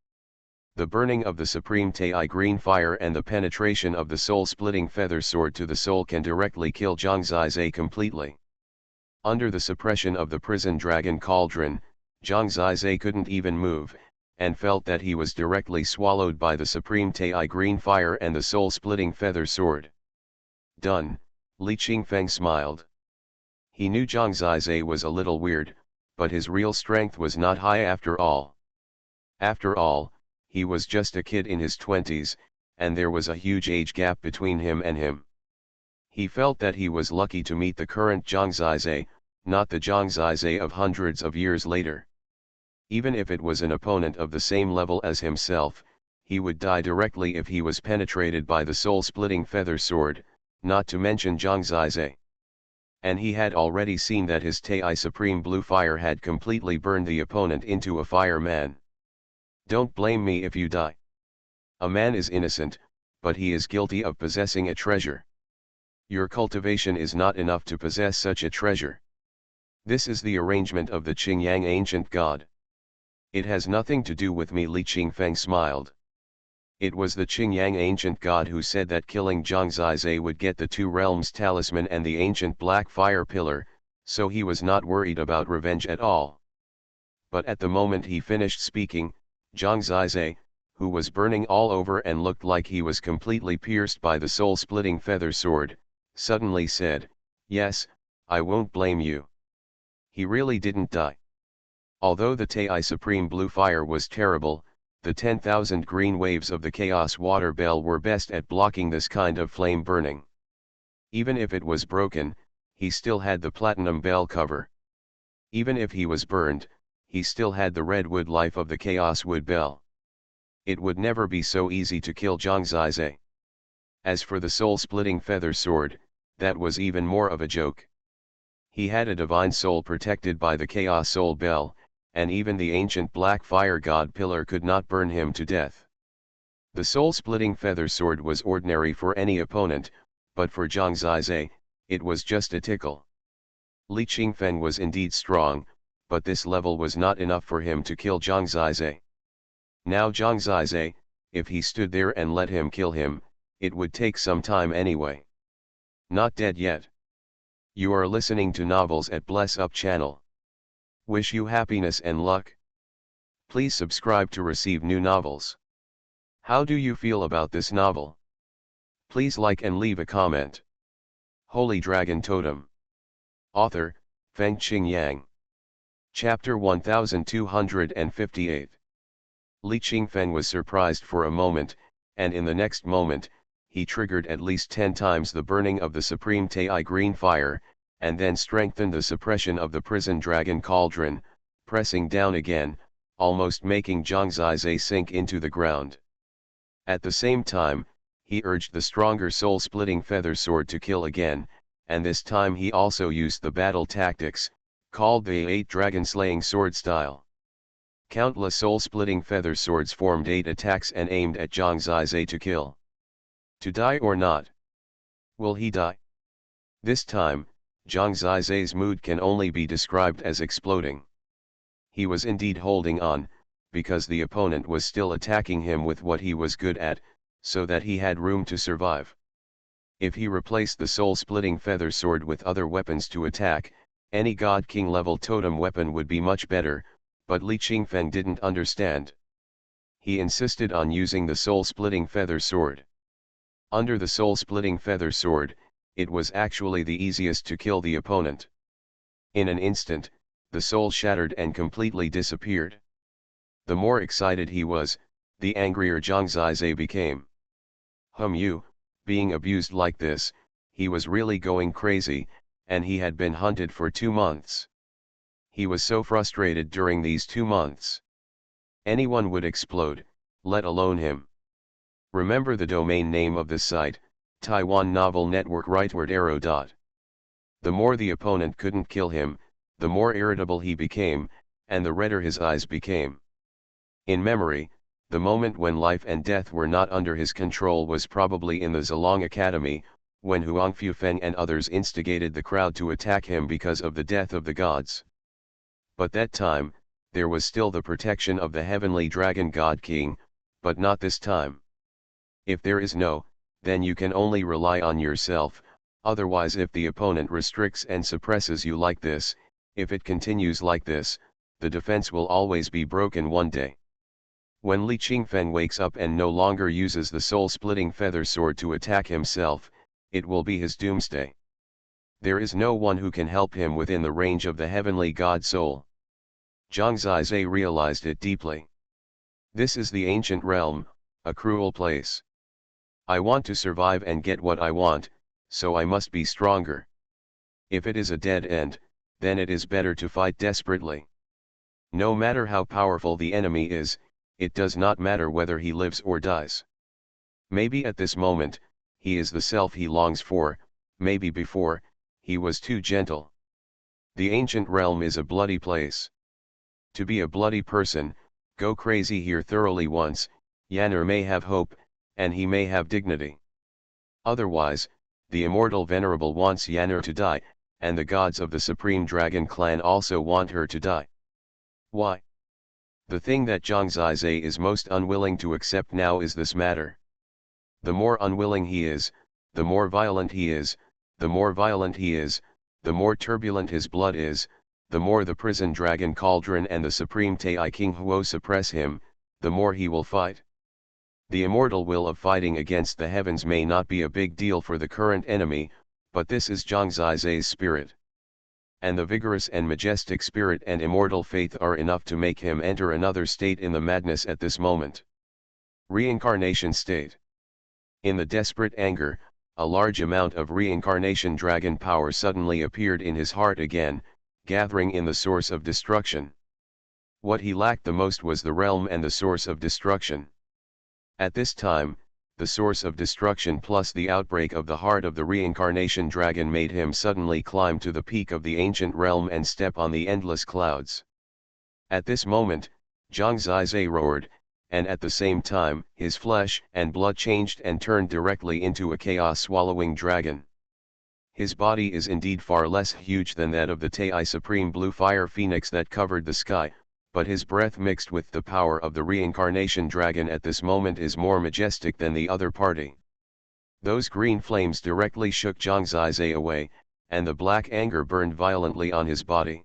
[SPEAKER 1] The burning of the supreme Tei green fire and the penetration of the soul-splitting feather sword to the soul can directly kill Zhang Zizai completely. Under the suppression of the prison dragon cauldron, Zhang Zizai couldn't even move, and felt that he was directly swallowed by the supreme Tei green fire and the soul-splitting feather sword. Done, Li Qingfeng smiled. He knew Zhang Zizai was a little weird, but his real strength was not high after all. After all, he was just a kid in his 20s, and there was a huge age gap between him and him. He felt that he was lucky to meet the current Zhang Zizai, not the Zhang Zizai of hundreds of years later. Even if it was an opponent of the same level as himself, he would die directly if he was penetrated by the soul-splitting feather sword, not to mention Zhang Zizai. And he had already seen that his Tei Supreme Blue Fire had completely burned the opponent into a fireman. Don't blame me if you die. A man is innocent, but he is guilty of possessing a treasure. Your cultivation is not enough to possess such a treasure. This is the arrangement of the Qingyang ancient god. It has nothing to do with me, Li Qingfeng smiled. It was the Qingyang ancient god who said that killing Zhang Zizai would get the Two Realms talisman and the ancient black fire pillar, so he was not worried about revenge at all. But at the moment he finished speaking, Zhang Zizai, who was burning all over and looked like he was completely pierced by the soul-splitting feather sword, suddenly said, "Yes, I won't blame you." He really didn't die. Although the Tei Supreme Blue Fire was terrible, the 10,000 green waves of the Chaos Water Bell were best at blocking this kind of flame burning. Even if it was broken, he still had the Platinum Bell cover. Even if he was burned, he still had the Redwood life of the Chaos Wood Bell. It would never be so easy to kill Zhang Zizai. As for the soul-splitting feather sword, that was even more of a joke. He had a divine soul protected by the Chaos Soul Bell, and even the ancient black fire god pillar could not burn him to death. The soul-splitting feather sword was ordinary for any opponent, but for Zhang Zizai, it was just a tickle. Li Qingfeng was indeed strong, but this level was not enough for him to kill Zhang Zizai. Now Zhang Zizai, if he stood there and let him kill him, it would take some time anyway. Not dead yet. You are listening to Novels at Bless Up channel. Wish you happiness and luck. Please subscribe to receive new novels. How do you feel about this novel? Please like and leave a comment. Holy Dragon Totem. Author, Feng Qingyang. Chapter 1258. Li Qingfeng was surprised for a moment, and in the next moment, he triggered at least 10 times the burning of the supreme Tei green fire, and then strengthened the suppression of the prison dragon cauldron, pressing down again, almost making Zhang Zizai sink into the ground. At the same time, he urged the stronger soul-splitting feather sword to kill again, and this time he also used the battle tactics, called the 8 dragon slaying sword style. Countless soul-splitting feather swords formed 8 attacks and aimed at Zhang Zizai to kill. To die or not? Will he die? This time, Zhang Zizai's mood can only be described as exploding. He was indeed holding on, because the opponent was still attacking him with what he was good at, so that he had room to survive. If he replaced the soul-splitting feather sword with other weapons to attack, any God King level totem weapon would be much better, but Li Qingfeng didn't understand. He insisted on using the soul-splitting feather sword. Under the soul-splitting feather sword, it was actually the easiest to kill the opponent. In an instant, the soul shattered and completely disappeared. The more excited he was, the angrier Zhang Zizai became. Being abused like this, he was really going crazy, and he had been hunted for 2 months. He was so frustrated during these 2 months. Anyone would explode, let alone him. Remember the domain name of this site, Taiwan Novel Network rightward arrow. The more the opponent couldn't kill him, the more irritable he became, and the redder his eyes became. In memory, the moment when life and death were not under his control was probably in the Zilong Academy, when Huangfufeng and others instigated the crowd to attack him because of the death of the gods. But that time, there was still the protection of the heavenly dragon god king, but not this time. If there is no, then you can only rely on yourself, otherwise if the opponent restricts and suppresses you like this, if it continues like this, the defense will always be broken one day. When Li Qingfeng wakes up and no longer uses the soul-splitting feather sword to attack himself, it will be his doomsday. There is no one who can help him within the range of the heavenly god soul. Zhang Zizhe realized it deeply. This is the ancient realm, a cruel place. I want to survive and get what I want, so I must be stronger. If it is a dead end, then it is better to fight desperately. No matter how powerful the enemy is, it does not matter whether he lives or dies. Maybe at this moment, he is the self he longs for, maybe before, he was too gentle. The ancient realm is a bloody place. To be a bloody person, go crazy here thoroughly once, Yanner may have hope, and he may have dignity. Otherwise, the immortal venerable wants Yanner to die, and the gods of the supreme dragon clan also want her to die. Why? The thing that Zhang Zizhe is most unwilling to accept now is this matter. The more unwilling he is, the more violent he is, the more violent he is, the more turbulent his blood is, the more the prison dragon cauldron and the supreme Tai King Huo suppress him, the more he will fight. The immortal will of fighting against the heavens may not be a big deal for the current enemy, but this is Zhang Zizhe's spirit. And the vigorous and majestic spirit and immortal faith are enough to make him enter another state in the madness at this moment. Reincarnation state. In the desperate anger, a large amount of reincarnation dragon power suddenly appeared in his heart again, gathering in the source of destruction. What he lacked the most was the realm and the source of destruction. At this time, the source of destruction plus the outbreak of the heart of the reincarnation dragon made him suddenly climb to the peak of the ancient realm and step on the endless clouds. At this moment, Zhang Zizhe roared, and at the same time, his flesh and blood changed and turned directly into a chaos-swallowing dragon. His body is indeed far less huge than that of the Tai Supreme Blue Fire Phoenix that covered the sky, but his breath mixed with the power of the reincarnation dragon at this moment is more majestic than the other party. Those green flames directly shook Zhang Zizhe away, and the black anger burned violently on his body.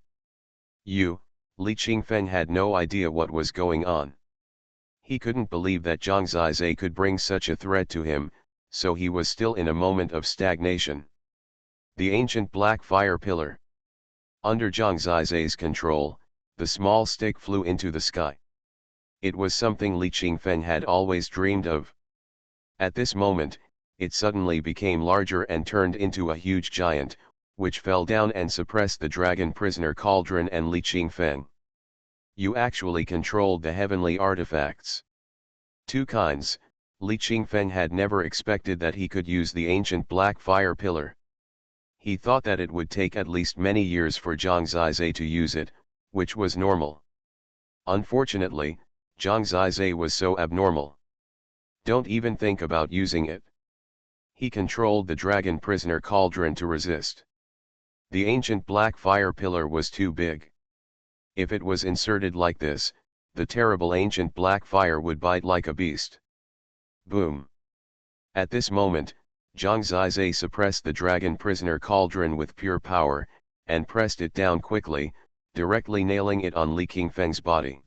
[SPEAKER 1] Li Qingfeng had no idea what was going on. He couldn't believe that Zhang Zizhe could bring such a threat to him, so he was still in a moment of stagnation. The ancient black fire pillar. Under Zhang Zizhe's control, the small stick flew into the sky. It was something Li Qingfeng had always dreamed of. At this moment, it suddenly became larger and turned into a huge giant, which fell down and suppressed the dragon prisoner cauldron and Li Qingfeng. You actually controlled the heavenly artifacts. Two kinds. Li Qingfeng had never expected that he could use the ancient black fire pillar. He thought that it would take at least many years for Zhang Zizhe to use it, which was normal. Unfortunately, Zhang Zizhe was so abnormal. Don't even think about using it. He controlled the dragon prisoner cauldron to resist. The ancient black fire pillar was too big. If it was inserted like this, the terrible ancient black fire would bite like a beast. Boom. At this moment, Zhang Zizhe suppressed the dragon prisoner cauldron with pure power, and pressed it down quickly, directly nailing it on Li Qingfeng's body.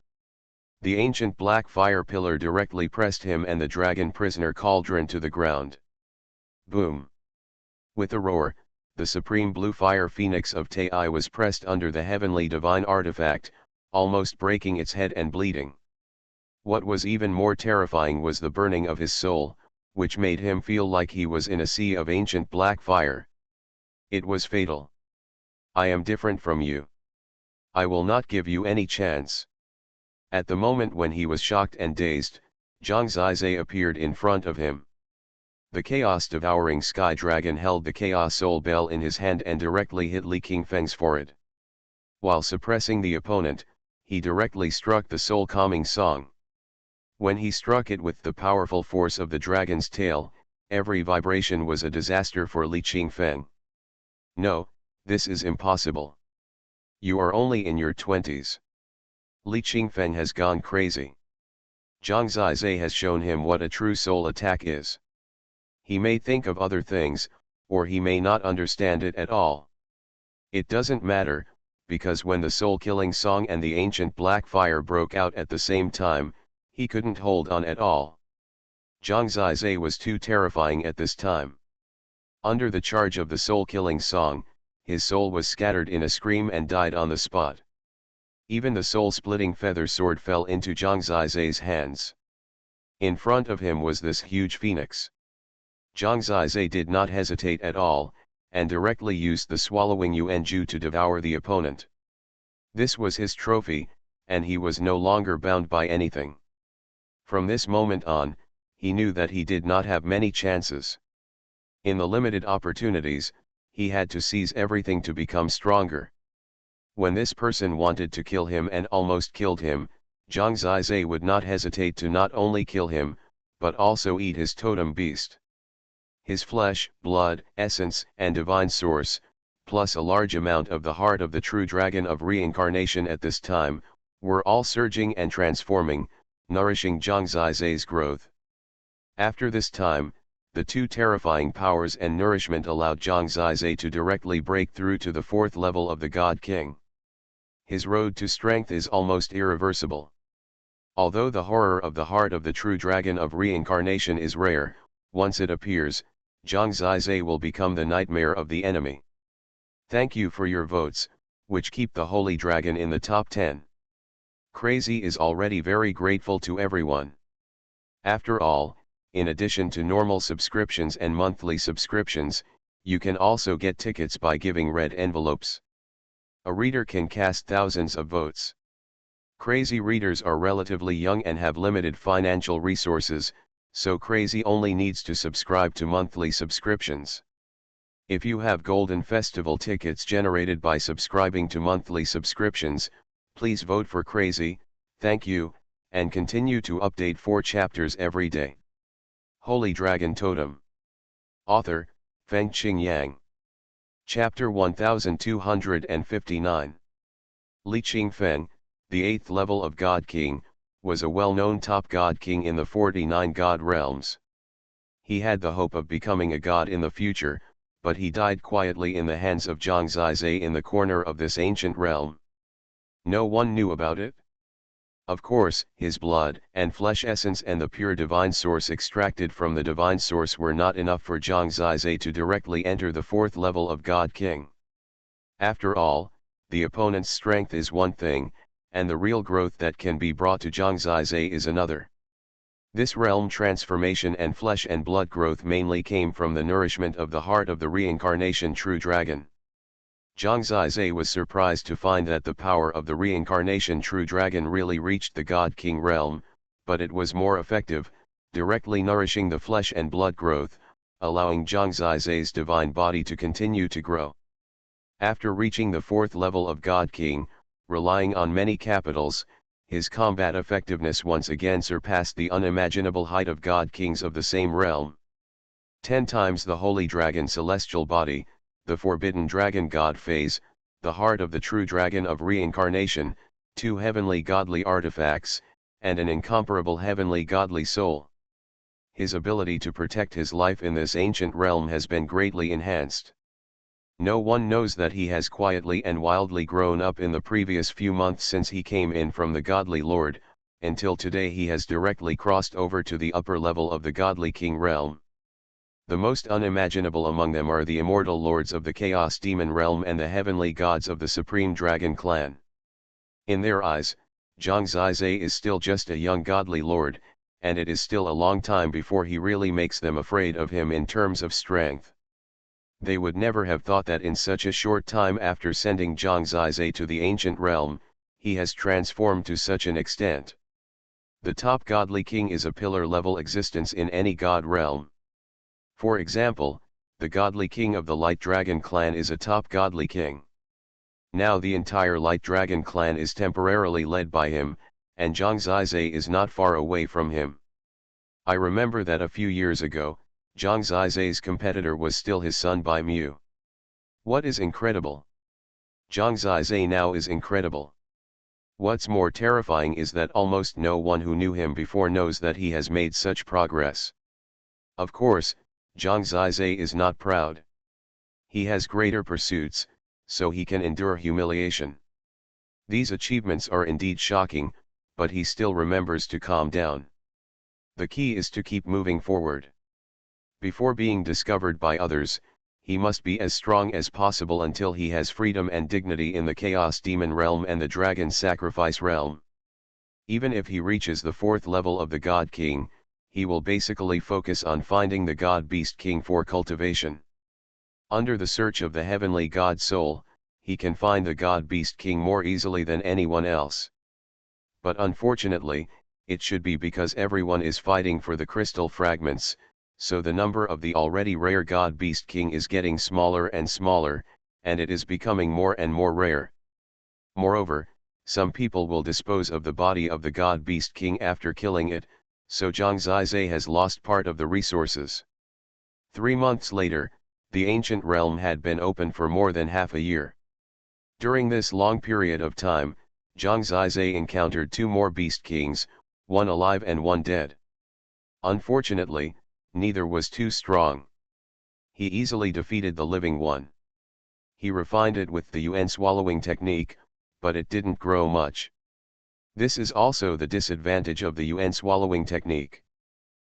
[SPEAKER 1] The ancient black fire pillar directly pressed him and the dragon prisoner cauldron to the ground. Boom. With a roar, the supreme blue fire phoenix of Tai was pressed under the heavenly divine artifact, almost breaking its head and bleeding. What was even more terrifying was the burning of his soul, which made him feel like he was in a sea of ancient black fire. It was fatal. I am different from you. I will not give you any chance. At the moment when he was shocked and dazed, Zhang Zizhe appeared in front of him. The chaos-devouring sky dragon held the chaos soul bell in his hand and directly hit Li Qingfeng's forehead. While suppressing the opponent, he directly struck the soul calming song. When he struck it with the powerful force of the dragon's tail, every vibration was a disaster for Li Qingfeng. No, this is impossible. You are only in your 20s. Li Qingfeng has gone crazy. Zhang Zizai has shown him what a true soul attack is. He may think of other things, or he may not understand it at all. It doesn't matter, because when the soul-killing song and the ancient black fire broke out at the same time, he couldn't hold on at all. Zhang Zizai was too terrifying at this time. Under the charge of the soul-killing song, his soul was scattered in a scream and died on the spot. Even the soul-splitting feather sword fell into Zhang Zizai's hands. In front of him was this huge phoenix. Zhang Zizai did not hesitate at all, and directly used the swallowing Yuanju to devour the opponent. This was his trophy, and he was no longer bound by anything. From this moment on, he knew that he did not have many chances. In the limited opportunities, he had to seize everything to become stronger. When this person wanted to kill him and almost killed him, Zhang Zizai would not hesitate to not only kill him, but also eat his totem beast. His flesh, blood, essence, and divine source, plus a large amount of the heart of the true dragon of reincarnation at this time, were all surging and transforming, nourishing Zhang Zizai's growth. After this time, the two terrifying powers and nourishment allowed Zhang Zizai to directly break through to the 4th level of the God King. His road to strength is almost irreversible. Although the horror of the heart of the true dragon of reincarnation is rare, once it appears, Zhang Zizai will become the nightmare of the enemy. Thank you for your votes, which keep the Holy Dragon in the top 10. Crazy is already very grateful to everyone. After all, in addition to normal subscriptions and monthly subscriptions, you can also get tickets by giving red envelopes. A reader can cast thousands of votes. Crazy readers are relatively young and have limited financial resources, so Crazy only needs to subscribe to monthly subscriptions. If you have Golden Festival tickets generated by subscribing to monthly subscriptions, please vote for Crazy, thank you, and continue to update 4 chapters every day. Holy Dragon Totem. Author, Feng Qingyang. Chapter 1259. Li Qingfeng, the 8th level of God King, was a well-known top God King in the 49 God realms. He had the hope of becoming a god in the future, but he died quietly in the hands of Zhang Zizai in the corner of this ancient realm. No one knew about it. Of course, his blood and flesh essence and the pure divine source extracted from the divine source were not enough for Zhang Zizai to directly enter the 4th level of God King. After all, the opponent's strength is one thing, and the real growth that can be brought to Zhang Zizai is another. This realm transformation and flesh and blood growth mainly came from the nourishment of the heart of the reincarnation true dragon. Zhang Zizai was surprised to find that the power of the reincarnation true dragon really reached the God King realm, but it was more effective, directly nourishing the flesh and blood growth, allowing Zhang Zizai's divine body to continue to grow. After reaching the 4th level of God King, relying on many capitals, his combat effectiveness once again surpassed the unimaginable height of God Kings of the same realm. 10 times the Holy Dragon celestial body, the Forbidden Dragon God phase, the heart of the true dragon of reincarnation, 2 heavenly godly artifacts, and an incomparable heavenly godly soul. His ability to protect his life in this ancient realm has been greatly enhanced. No one knows that he has quietly and wildly grown up in the previous few months since he came in from the Godly Lord, until today he has directly crossed over to the upper level of the Godly King realm. The most unimaginable among them are the immortal lords of the Chaos Demon realm and the heavenly gods of the Supreme Dragon clan. In their eyes, Zhang Zizai is still just a young godly lord, and it is still a long time before he really makes them afraid of him in terms of strength. They would never have thought that in such a short time after sending Zhang Zizai to the ancient realm, he has transformed to such an extent. The top godly king is a pillar-level existence in any god realm. For example, the godly king of the Light Dragon clan is a top godly king. Now the entire Light Dragon clan is temporarily led by him, and Zhang Zizai is not far away from him. I remember that a few years ago, Zhang Zizai's competitor was still his son Bai Mu. What is incredible? Zhang Zizai now is incredible. What's more terrifying is that almost no one who knew him before knows that he has made such progress. Of course, Zhang Zizai is not proud. He has greater pursuits, so he can endure humiliation. These achievements are indeed shocking, but he still remembers to calm down. The key is to keep moving forward. Before being discovered by others, he must be as strong as possible until he has freedom and dignity in the Chaos Demon realm and the Dragon Sacrifice realm. Even if he reaches the 4th level of the God King, he will basically focus on finding the God Beast King for cultivation. Under the search of the heavenly God Soul, he can find the God Beast King more easily than anyone else. But unfortunately, it should be because everyone is fighting for the crystal fragments, so the number of the already rare God Beast King is getting smaller and smaller, and it is becoming more and more rare. Moreover, some people will dispose of the body of the God Beast King after killing it, so Zhang Zizai has lost part of the resources. 3 months later, the ancient realm had been open for more than half a year. During this long period of time, Zhang Zizai encountered 2 more Beast Kings, one alive and one dead. Unfortunately, neither was too strong. He easily defeated the living one. He refined it with the Yuan swallowing technique, but it didn't grow much. This is also the disadvantage of the Yuan swallowing technique.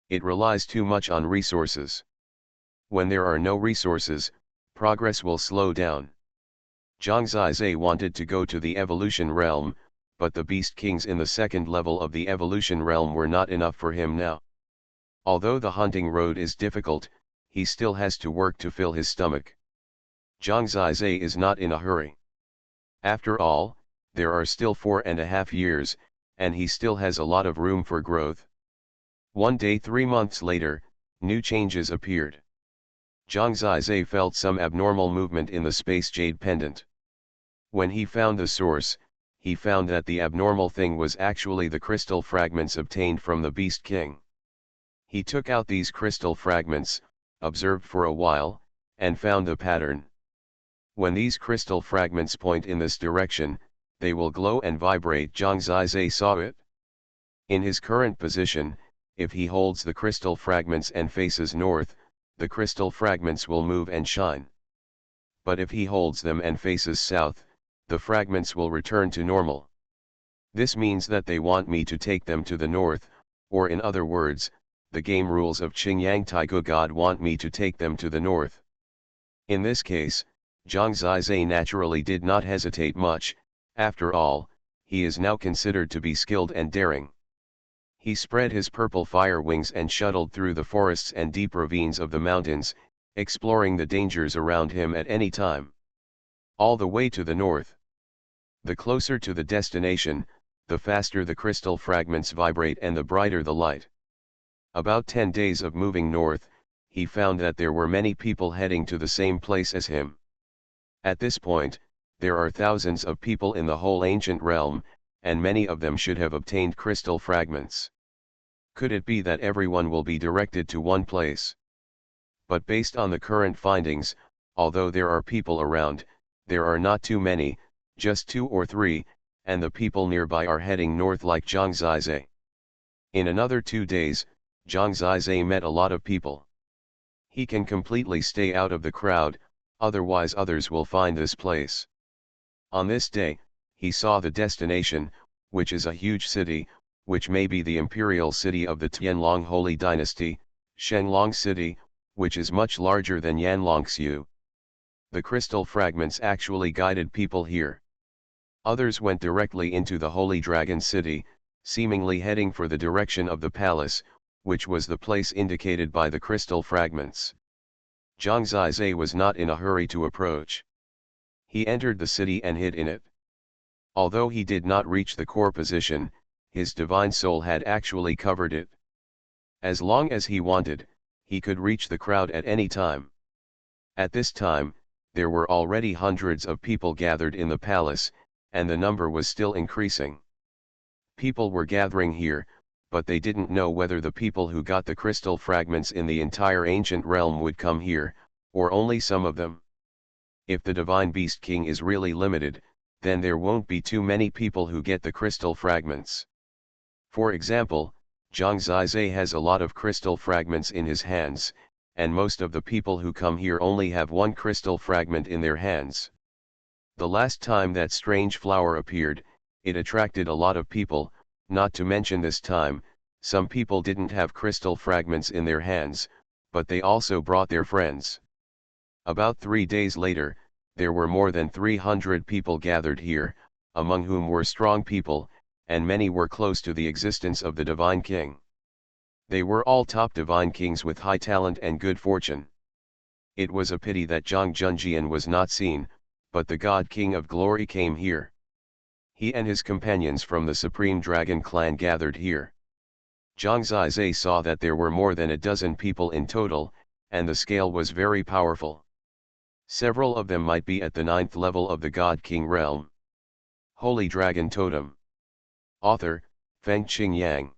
[SPEAKER 1] It relies too much on resources. When there are no resources, progress will slow down. Zhang Zizai wanted to go to the evolution realm, but the Beast Kings in the 2nd level of the evolution realm were not enough for him now. Although the hunting road is difficult, he still has to work to fill his stomach. Zhang Zizai is not in a hurry. After all, there are still 4.5 years, and he still has a lot of room for growth. One day 3 months later, new changes appeared. Zhang Zizai felt some abnormal movement in the space jade pendant. When he found the source, he found that the abnormal thing was actually the crystal fragments obtained from the Beast King. He took out these crystal fragments, observed for a while, and found the pattern. When these crystal fragments point in this direction, they will glow and vibrate. Zhang Zizai saw it. In his current position, if he holds the crystal fragments and faces north, the crystal fragments will move and shine. But if he holds them and faces south, the fragments will return to normal. This means that they want me to take them to the north, or in other words, the game rules of Qingyang Taigu God want me to take them to the north. In this case, Zhang Zizai naturally did not hesitate much. After all, he is now considered to be skilled and daring. He spread his purple fire wings and shuttled through the forests and deep ravines of the mountains, exploring the dangers around him at any time. All the way to the north. The closer to the destination, the faster the crystal fragments vibrate and the brighter the light. About 10 days of moving north, he found that there were many people heading to the same place as him. At this point, there are thousands of people in the whole ancient realm, and many of them should have obtained crystal fragments. Could it be that everyone will be directed to one place? But based on the current findings, although there are people around, there are not too many, just 2 or 3, and the people nearby are heading north like Zhang Zizai. In another 2 days, Zhang Zizai met a lot of people. He can completely stay out of the crowd, otherwise others will find this place. On this day, he saw the destination, which is a huge city, which may be the imperial city of the Tianlong Holy Dynasty, Shenglong City, which is much larger than Yanlongxiu. The crystal fragments actually guided people here. Others went directly into the Holy Dragon City, seemingly heading for the direction of the palace, which was the place indicated by the crystal fragments. Zhang Zizai was not in a hurry to approach. He entered the city and hid in it. Although he did not reach the core position, his divine soul had actually covered it. As long as he wanted, he could reach the crowd at any time. At this time, there were already hundreds of people gathered in the palace, and the number was still increasing. People were gathering here, but they didn't know whether the people who got the crystal fragments in the entire ancient realm would come here, or only some of them. If the Divine Beast King is really limited, then there won't be too many people who get the crystal fragments. For example, Zhang Zizai has a lot of crystal fragments in his hands, and most of the people who come here only have one crystal fragment in their hands. The last time that strange flower appeared, it attracted a lot of people, not to mention this time, some people didn't have crystal fragments in their hands, but they also brought their friends. About 3 days later, there were more than 300 people gathered here, among whom were strong people, and many were close to the existence of the Divine King. They were all top Divine Kings with high talent and good fortune. It was a pity that Zhang Junjian was not seen, but the God King of Glory came here. He and his companions from the Supreme Dragon clan gathered here. Zhang Zizai saw that there were more than a dozen people in total, and the scale was very powerful. Several of them might be at the 9th level of the God King realm. Holy Dragon Totem. Author, Fengqing Yang.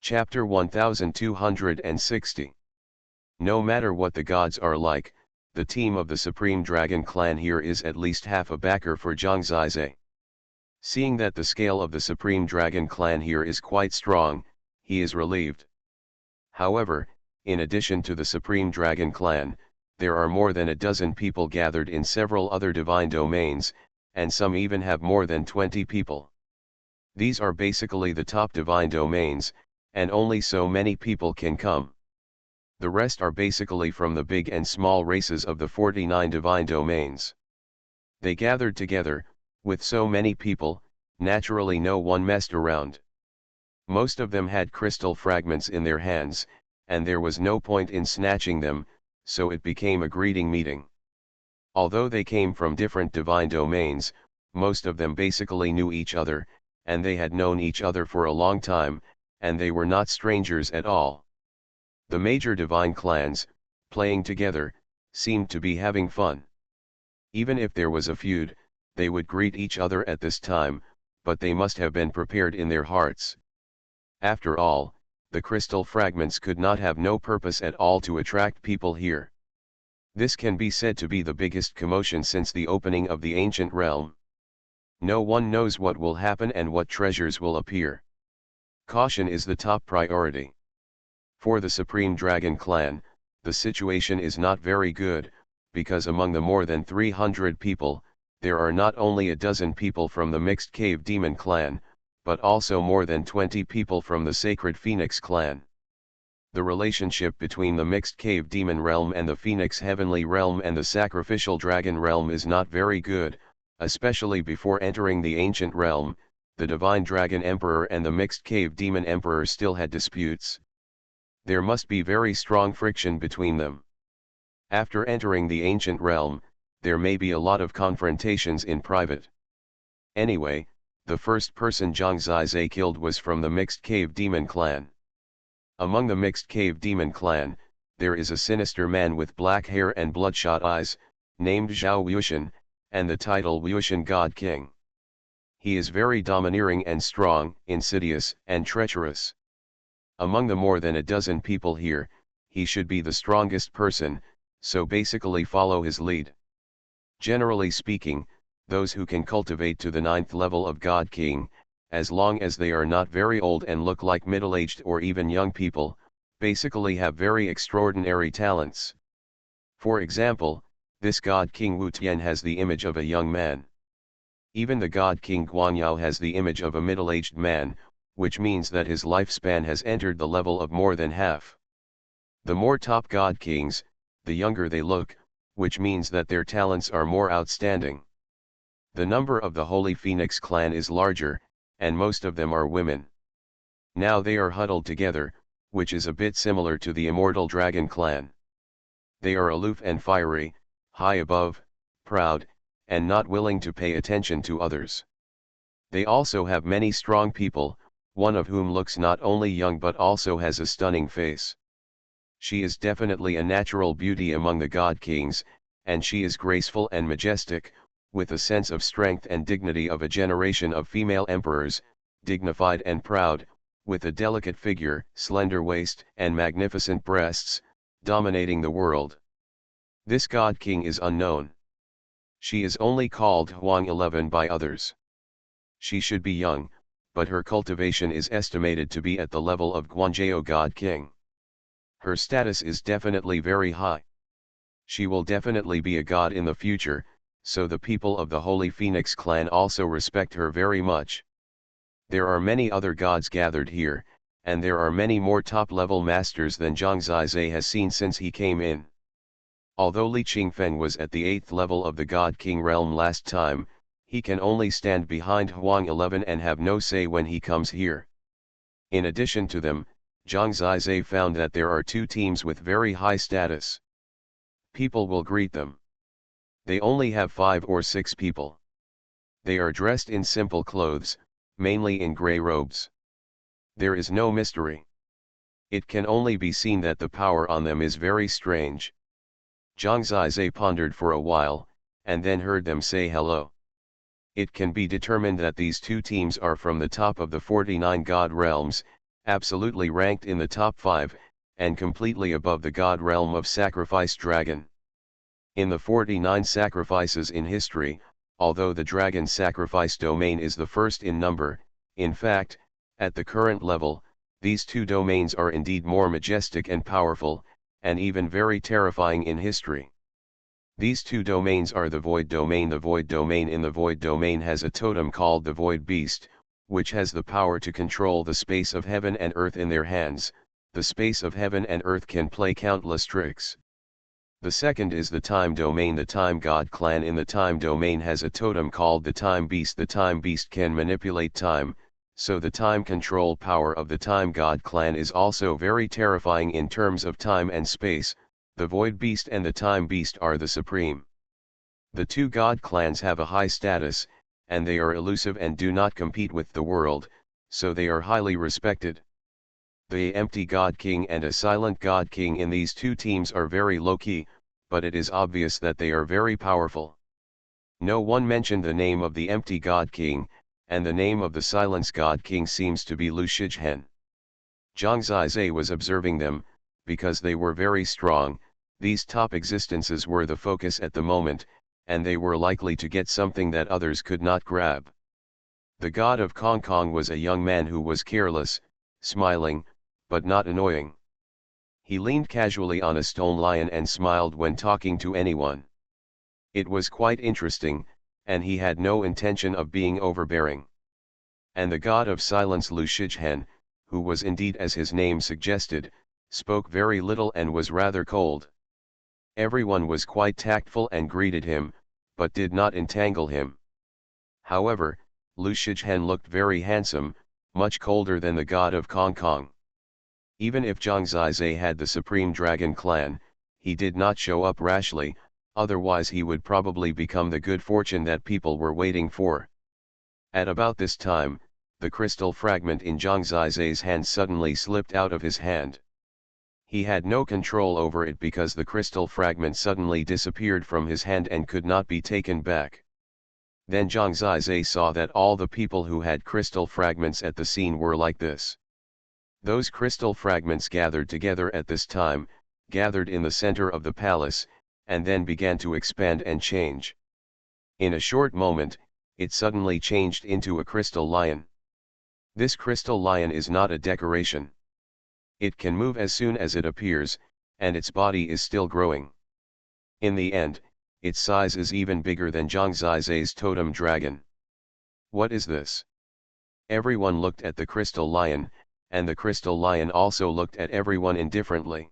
[SPEAKER 1] Chapter 1260. No matter what the gods are like, the team of the Supreme Dragon clan here is at least half a backer for Zhang Zizai. Seeing that the scale of the Supreme Dragon clan here is quite strong, he is relieved. However, in addition to the Supreme Dragon clan, there are more than a dozen people gathered in several other divine domains, and some even have more than 20 people. These are basically the top divine domains, and only so many people can come. The rest are basically from the big and small races of the 49 divine domains. They gathered together, with so many people, naturally no one messed around. Most of them had crystal fragments in their hands, and there was no point in snatching them, so it became a greeting meeting. Although they came from different divine domains, most of them basically knew each other, and they had known each other for a long time, and they were not strangers at all. The major divine clans, playing together, seemed to be having fun. Even if there was a feud, they would greet each other at this time, but they must have been prepared in their hearts. After all, the crystal fragments could not have no purpose at all to attract people here. This can be said to be the biggest commotion since the opening of the ancient realm. No one knows what will happen and what treasures will appear. Caution is the top priority. For the Supreme Dragon clan, the situation is not very good, because among the more than 300 people, there are not only a dozen people from the Mixed Cave Demon clan, but also more than 20 people from the Sacred Phoenix clan. The relationship between the Mixed Cave Demon realm and the Phoenix Heavenly realm and the Sacrificial Dragon realm is not very good, especially before entering the Ancient realm. The Divine Dragon Emperor and the Mixed Cave Demon Emperor still had disputes. There must be very strong friction between them. After entering the Ancient realm, there may be a lot of confrontations in private. Anyway, the first person Zhang Zizai killed was from the Mixed Cave Demon clan. Among the Mixed Cave Demon clan, there is a sinister man with black hair and bloodshot eyes, named Zhao Wuxian, and the title Wuxian God King. He is very domineering and strong, insidious, and treacherous. Among the more than a dozen people here, he should be the strongest person, so basically follow his lead. Generally speaking, those who can cultivate to the 9th level of God King, as long as they are not very old and look like middle-aged or even young people, basically have very extraordinary talents. For example, this God King Wu Tian has the image of a young man. Even the God King Guanyao has the image of a middle-aged man, which means that his lifespan has entered the level of more than half. The more top God Kings, the younger they look, which means that their talents are more outstanding. The number of the Holy Phoenix clan is larger, and most of them are women. Now they are huddled together, which is a bit similar to the Immortal Dragon clan. They are aloof and fiery, high above, proud, and not willing to pay attention to others. They also have many strong people, one of whom looks not only young but also has a stunning face. She is definitely a natural beauty among the God Kings, and she is graceful and majestic, with a sense of strength and dignity of a generation of female emperors, dignified and proud, with a delicate figure, slender waist, and magnificent breasts, dominating the world. This god king is unknown. She is only called Huang 11 by others. She should be young, but her cultivation is estimated to be at the level of Guanzhou god king. Her status is definitely very high. She will definitely be a god in the future, so the people of the Holy Phoenix clan also respect her very much. There are many other gods gathered here, and there are many more top-level masters than Zhang Zizai has seen since he came in. Although Li Qingfeng was at the 8th level of the God King realm last time, he can only stand behind Huang 11 and have no say when he comes here. In addition to them, Zhang Zizai found that there are two teams with very high status. People will greet them. They only have 5 or 6 people. They are dressed in simple clothes, mainly in grey robes. There is no mystery. It can only be seen that the power on them is very strange. Zhang Zizai pondered for a while, and then heard them say hello. It can be determined that these two teams are from the top of the 49 god realms, absolutely ranked in the top 5, and completely above the god realm of Sacrifice Dragon. In the 49 sacrifices in history, although the dragon sacrifice domain is the first in number, in fact, at the current level, these two domains are indeed more majestic and powerful, and even very terrifying in history. These two domains are the Void Domain. The Void Domain in the Void Domain has a totem called the Void Beast, which has the power to control the space of heaven and earth in their hands. The space of heaven and earth can play countless tricks. The second is the Time Domain. The Time God clan in the Time Domain has a totem called the Time Beast. The Time Beast can manipulate time, so the time control power of the Time God clan is also very terrifying in terms of time and space. The Void Beast and the Time Beast are the supreme. The two god clans have a high status, and they are elusive and do not compete with the world, so they are highly respected. The Empty God King and a Silent God King in these two teams are very low-key, but it is obvious that they are very powerful. No one mentioned the name of the Empty God King, and the name of the Silence God King seems to be Lu Shizhen. Zhang Zizai was observing them, because they were very strong. These top existences were the focus at the moment, and they were likely to get something that others could not grab. The god of Kong Kong was a young man who was careless, smiling, but not annoying. He leaned casually on a stone lion and smiled when talking to anyone. It was quite interesting, and he had no intention of being overbearing. And the god of silence Lu Shizhen, who was indeed as his name suggested, spoke very little and was rather cold. Everyone was quite tactful and greeted him, but did not entangle him. However, Lu Shizhen looked very handsome, much colder than the god of Kong Kong. Even if Zhang Zizai had the Supreme Dragon Clan, he did not show up rashly, otherwise he would probably become the good fortune that people were waiting for. At about this time, the crystal fragment in Zhang Zizai's hand suddenly slipped out of his hand. He had no control over it because the crystal fragment suddenly disappeared from his hand and could not be taken back. Then Zhang Zizai saw that all the people who had crystal fragments at the scene were like this. Those crystal fragments gathered together at this time, gathered in the center of the palace, and then began to expand and change. In a short moment, it suddenly changed into a crystal lion. This crystal lion is not a decoration. It can move as soon as it appears, and its body is still growing. In the end, its size is even bigger than Zhang Zizai's totem dragon. What is this? Everyone looked at the crystal lion, and the crystal lion also looked at everyone indifferently.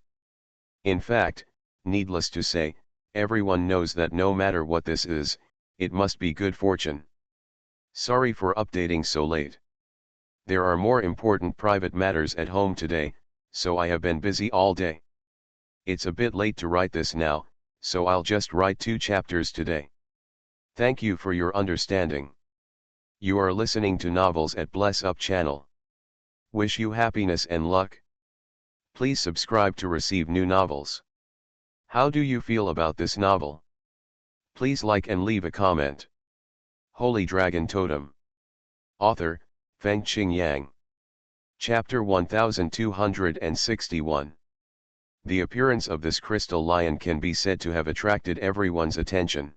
[SPEAKER 1] In fact, needless to say, everyone knows that no matter what this is, it must be good fortune. Sorry for updating so late. There are more important private matters at home today, so I have been busy all day. It's a bit late to write this now, so I'll just write 2 chapters today. Thank you for your understanding. You are listening to Novels at Bless Up channel. Wish you happiness and luck. Please subscribe to receive new novels. How do you feel about this novel? Please like and leave a comment. Holy Dragon Totem. Author, Feng Qing Yang. Chapter 1261. The appearance of this crystal lion can be said to have attracted everyone's attention.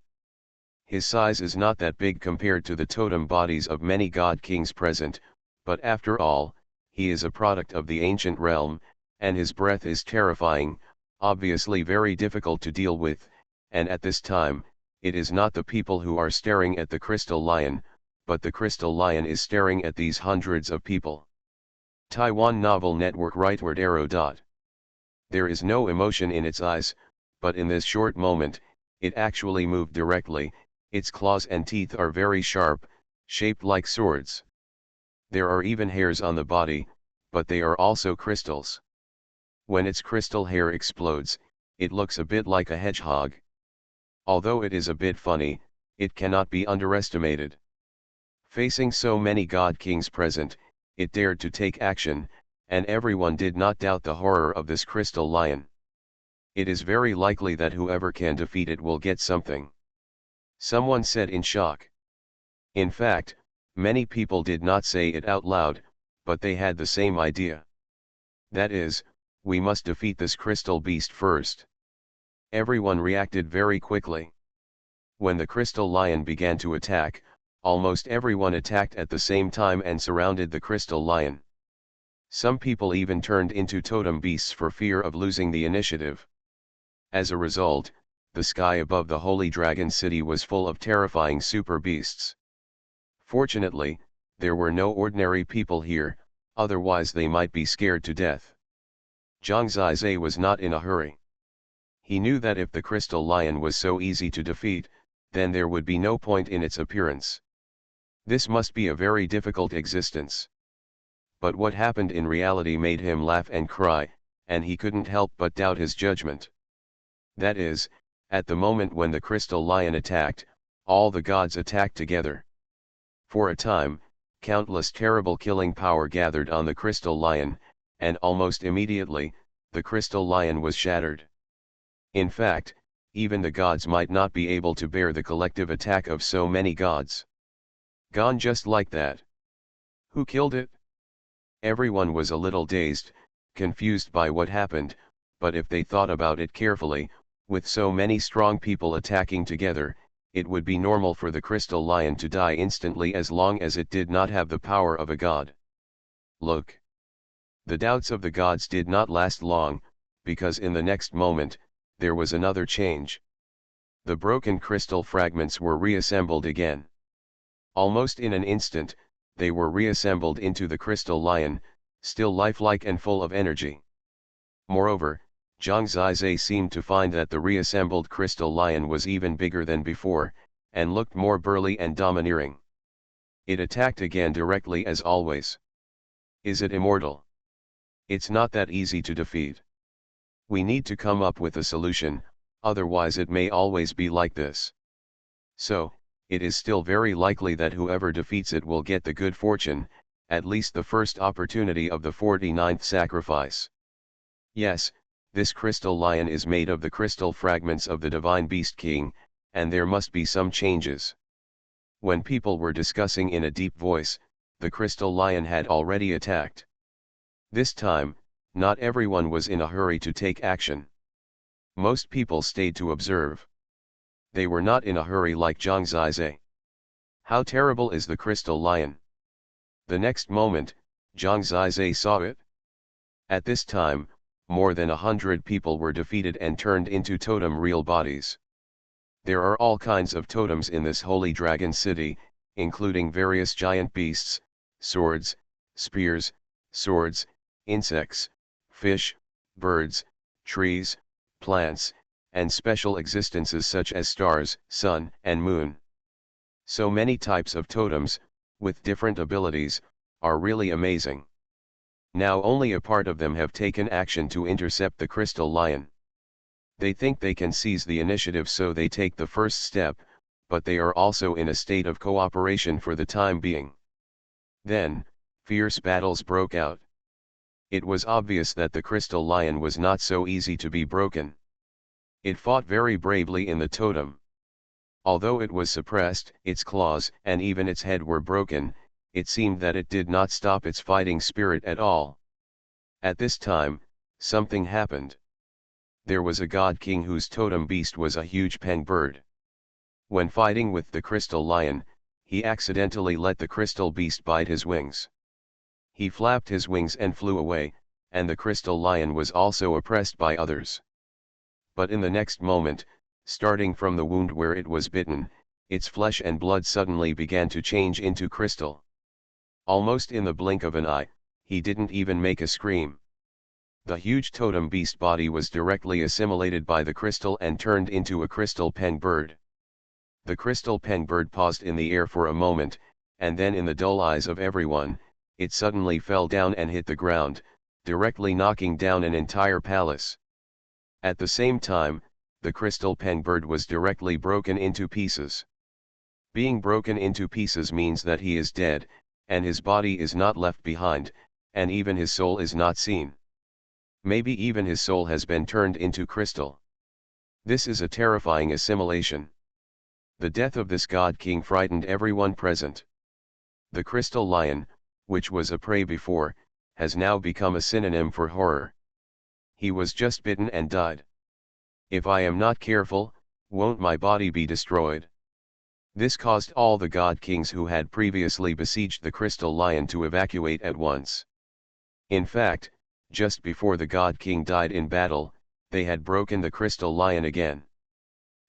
[SPEAKER 1] His size is not that big compared to the totem bodies of many god kings present, but after all, he is a product of the ancient realm, and his breath is terrifying, obviously very difficult to deal with, and at this time, it is not the people who are staring at the crystal lion, but the crystal lion is staring at these hundreds of people. Taiwan Novel Network Rightward arrow. There is no emotion in its eyes, but in this short moment, it actually moved directly. Its claws and teeth are very sharp, shaped like swords. There are even hairs on the body, but they are also crystals. When its crystal hair explodes, it looks a bit like a hedgehog. Although it is a bit funny, it cannot be underestimated. Facing so many god kings present, it dared to take action, and everyone did not doubt the horror of this crystal lion. It is very likely that whoever can defeat it will get something. Someone said in shock. In fact, many people did not say it out loud, but they had the same idea. That is, we must defeat this crystal beast first. Everyone reacted very quickly. When the crystal lion began to attack, almost everyone attacked at the same time and surrounded the crystal lion. Some people even turned into totem beasts for fear of losing the initiative. As a result, the sky above the Holy Dragon City was full of terrifying super beasts. Fortunately, there were no ordinary people here, otherwise they might be scared to death. Zhang Zizai was not in a hurry. He knew that if the crystal lion was so easy to defeat, then there would be no point in its appearance. This must be a very difficult existence. But what happened in reality made him laugh and cry, and he couldn't help but doubt his judgment. That is, at the moment when the crystal lion attacked, all the gods attacked together. For a time, countless terrible killing power gathered on the crystal lion, and almost immediately, the crystal lion was shattered. In fact, even the gods might not be able to bear the collective attack of so many gods. Gone just like that. Who killed it? Everyone was a little dazed, confused by what happened, but if they thought about it carefully, with so many strong people attacking together, it would be normal for the crystal lion to die instantly as long as it did not have the power of a god. Look. The doubts of the gods did not last long, because in the next moment, there was another change. The broken crystal fragments were reassembled again. Almost in an instant, they were reassembled into the crystal lion, still lifelike and full of energy. Moreover, Zhang Zizai seemed to find that the reassembled crystal lion was even bigger than before, and looked more burly and domineering. It attacked again directly as always. Is it immortal? It's not that easy to defeat. We need to come up with a solution, otherwise it may always be like this. So, it is still very likely that whoever defeats it will get the good fortune, at least the first opportunity of the 49th sacrifice. Yes, this crystal lion is made of the crystal fragments of the divine beast king, and there must be some changes. When people were discussing in a deep voice, the crystal lion had already attacked. This time, not everyone was in a hurry to take action. Most people stayed to observe. They were not in a hurry like Zhang Zizai. How terrible is the crystal lion? The next moment, Zhang Zizai saw it. At this time, more than 100 people were defeated and turned into totem real bodies. There are all kinds of totems in this holy dragon city, including various giant beasts, swords, spears, swords, insects, fish, birds, trees, plants, and special existences such as stars, sun, and moon. So many types of totems, with different abilities, are really amazing. Now only a part of them have taken action to intercept the crystal lion. They think they can seize the initiative, so they take the first step, but they are also in a state of cooperation for the time being. Then, fierce battles broke out. It was obvious that the crystal lion was not so easy to be broken. It fought very bravely in the totem. Although it was suppressed, its claws and even its head were broken, it seemed that it did not stop its fighting spirit at all. At this time, something happened. There was a god king whose totem beast was a huge peng bird. When fighting with the crystal lion, he accidentally let the crystal beast bite his wings. He flapped his wings and flew away, and the crystal lion was also oppressed by others. But in the next moment, starting from the wound where it was bitten, its flesh and blood suddenly began to change into crystal. Almost in the blink of an eye, he didn't even make a scream. The huge totem beast body was directly assimilated by the crystal and turned into a crystal peng bird. The crystal peng bird paused in the air for a moment, and then in the dull eyes of everyone, it suddenly fell down and hit the ground, directly knocking down an entire palace. At the same time, the crystal peng bird was directly broken into pieces. Being broken into pieces means that he is dead, and his body is not left behind, and even his soul is not seen. Maybe even his soul has been turned into crystal. This is a terrifying assimilation. The death of this god king frightened everyone present. The crystal lion, which was a prey before, has now become a synonym for horror. He was just bitten and died. If I am not careful, won't my body be destroyed? This caused all the god kings who had previously besieged the crystal lion to evacuate at once. In fact, just before the god king died in battle, they had broken the crystal lion again.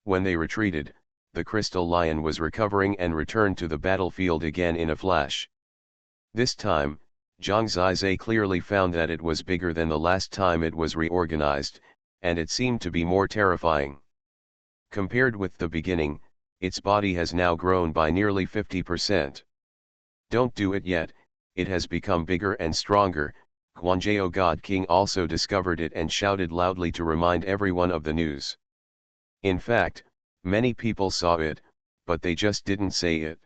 [SPEAKER 1] When they retreated, the crystal lion was recovering and returned to the battlefield again in a flash. This time, Zhang Zizai clearly found that it was bigger than the last time it was reorganized, and it seemed to be more terrifying. Compared with the beginning, its body has now grown by nearly 50%. Don't do it yet, it has become bigger and stronger. Guanzhou God King also discovered it and shouted loudly to remind everyone of the news. In fact, many people saw it, but they just didn't say it.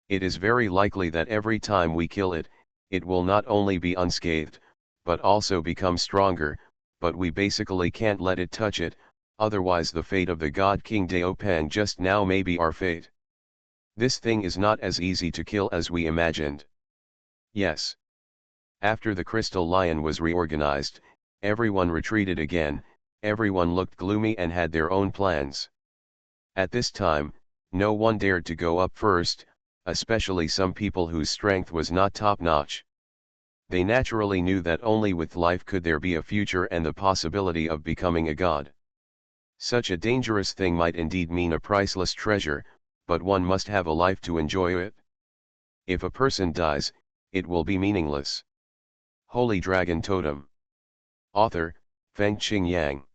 [SPEAKER 1] It is very likely that every time we kill it, it will not only be unscathed, but also become stronger, but we basically can't let it touch it, otherwise the fate of the God King Daopeng just now may be our fate. This thing is not as easy to kill as we imagined. Yes. After the crystal lion was reorganized, everyone retreated again, everyone looked gloomy and had their own plans. At this time, no one dared to go up first, especially some people whose strength was not top-notch. They naturally knew that only with life could there be a future and the possibility of becoming a god. Such a dangerous thing might indeed mean a priceless treasure, but one must have a life to enjoy it. If a person dies, it will be meaningless. Holy Dragon Totem. Author, Fengqing Yang.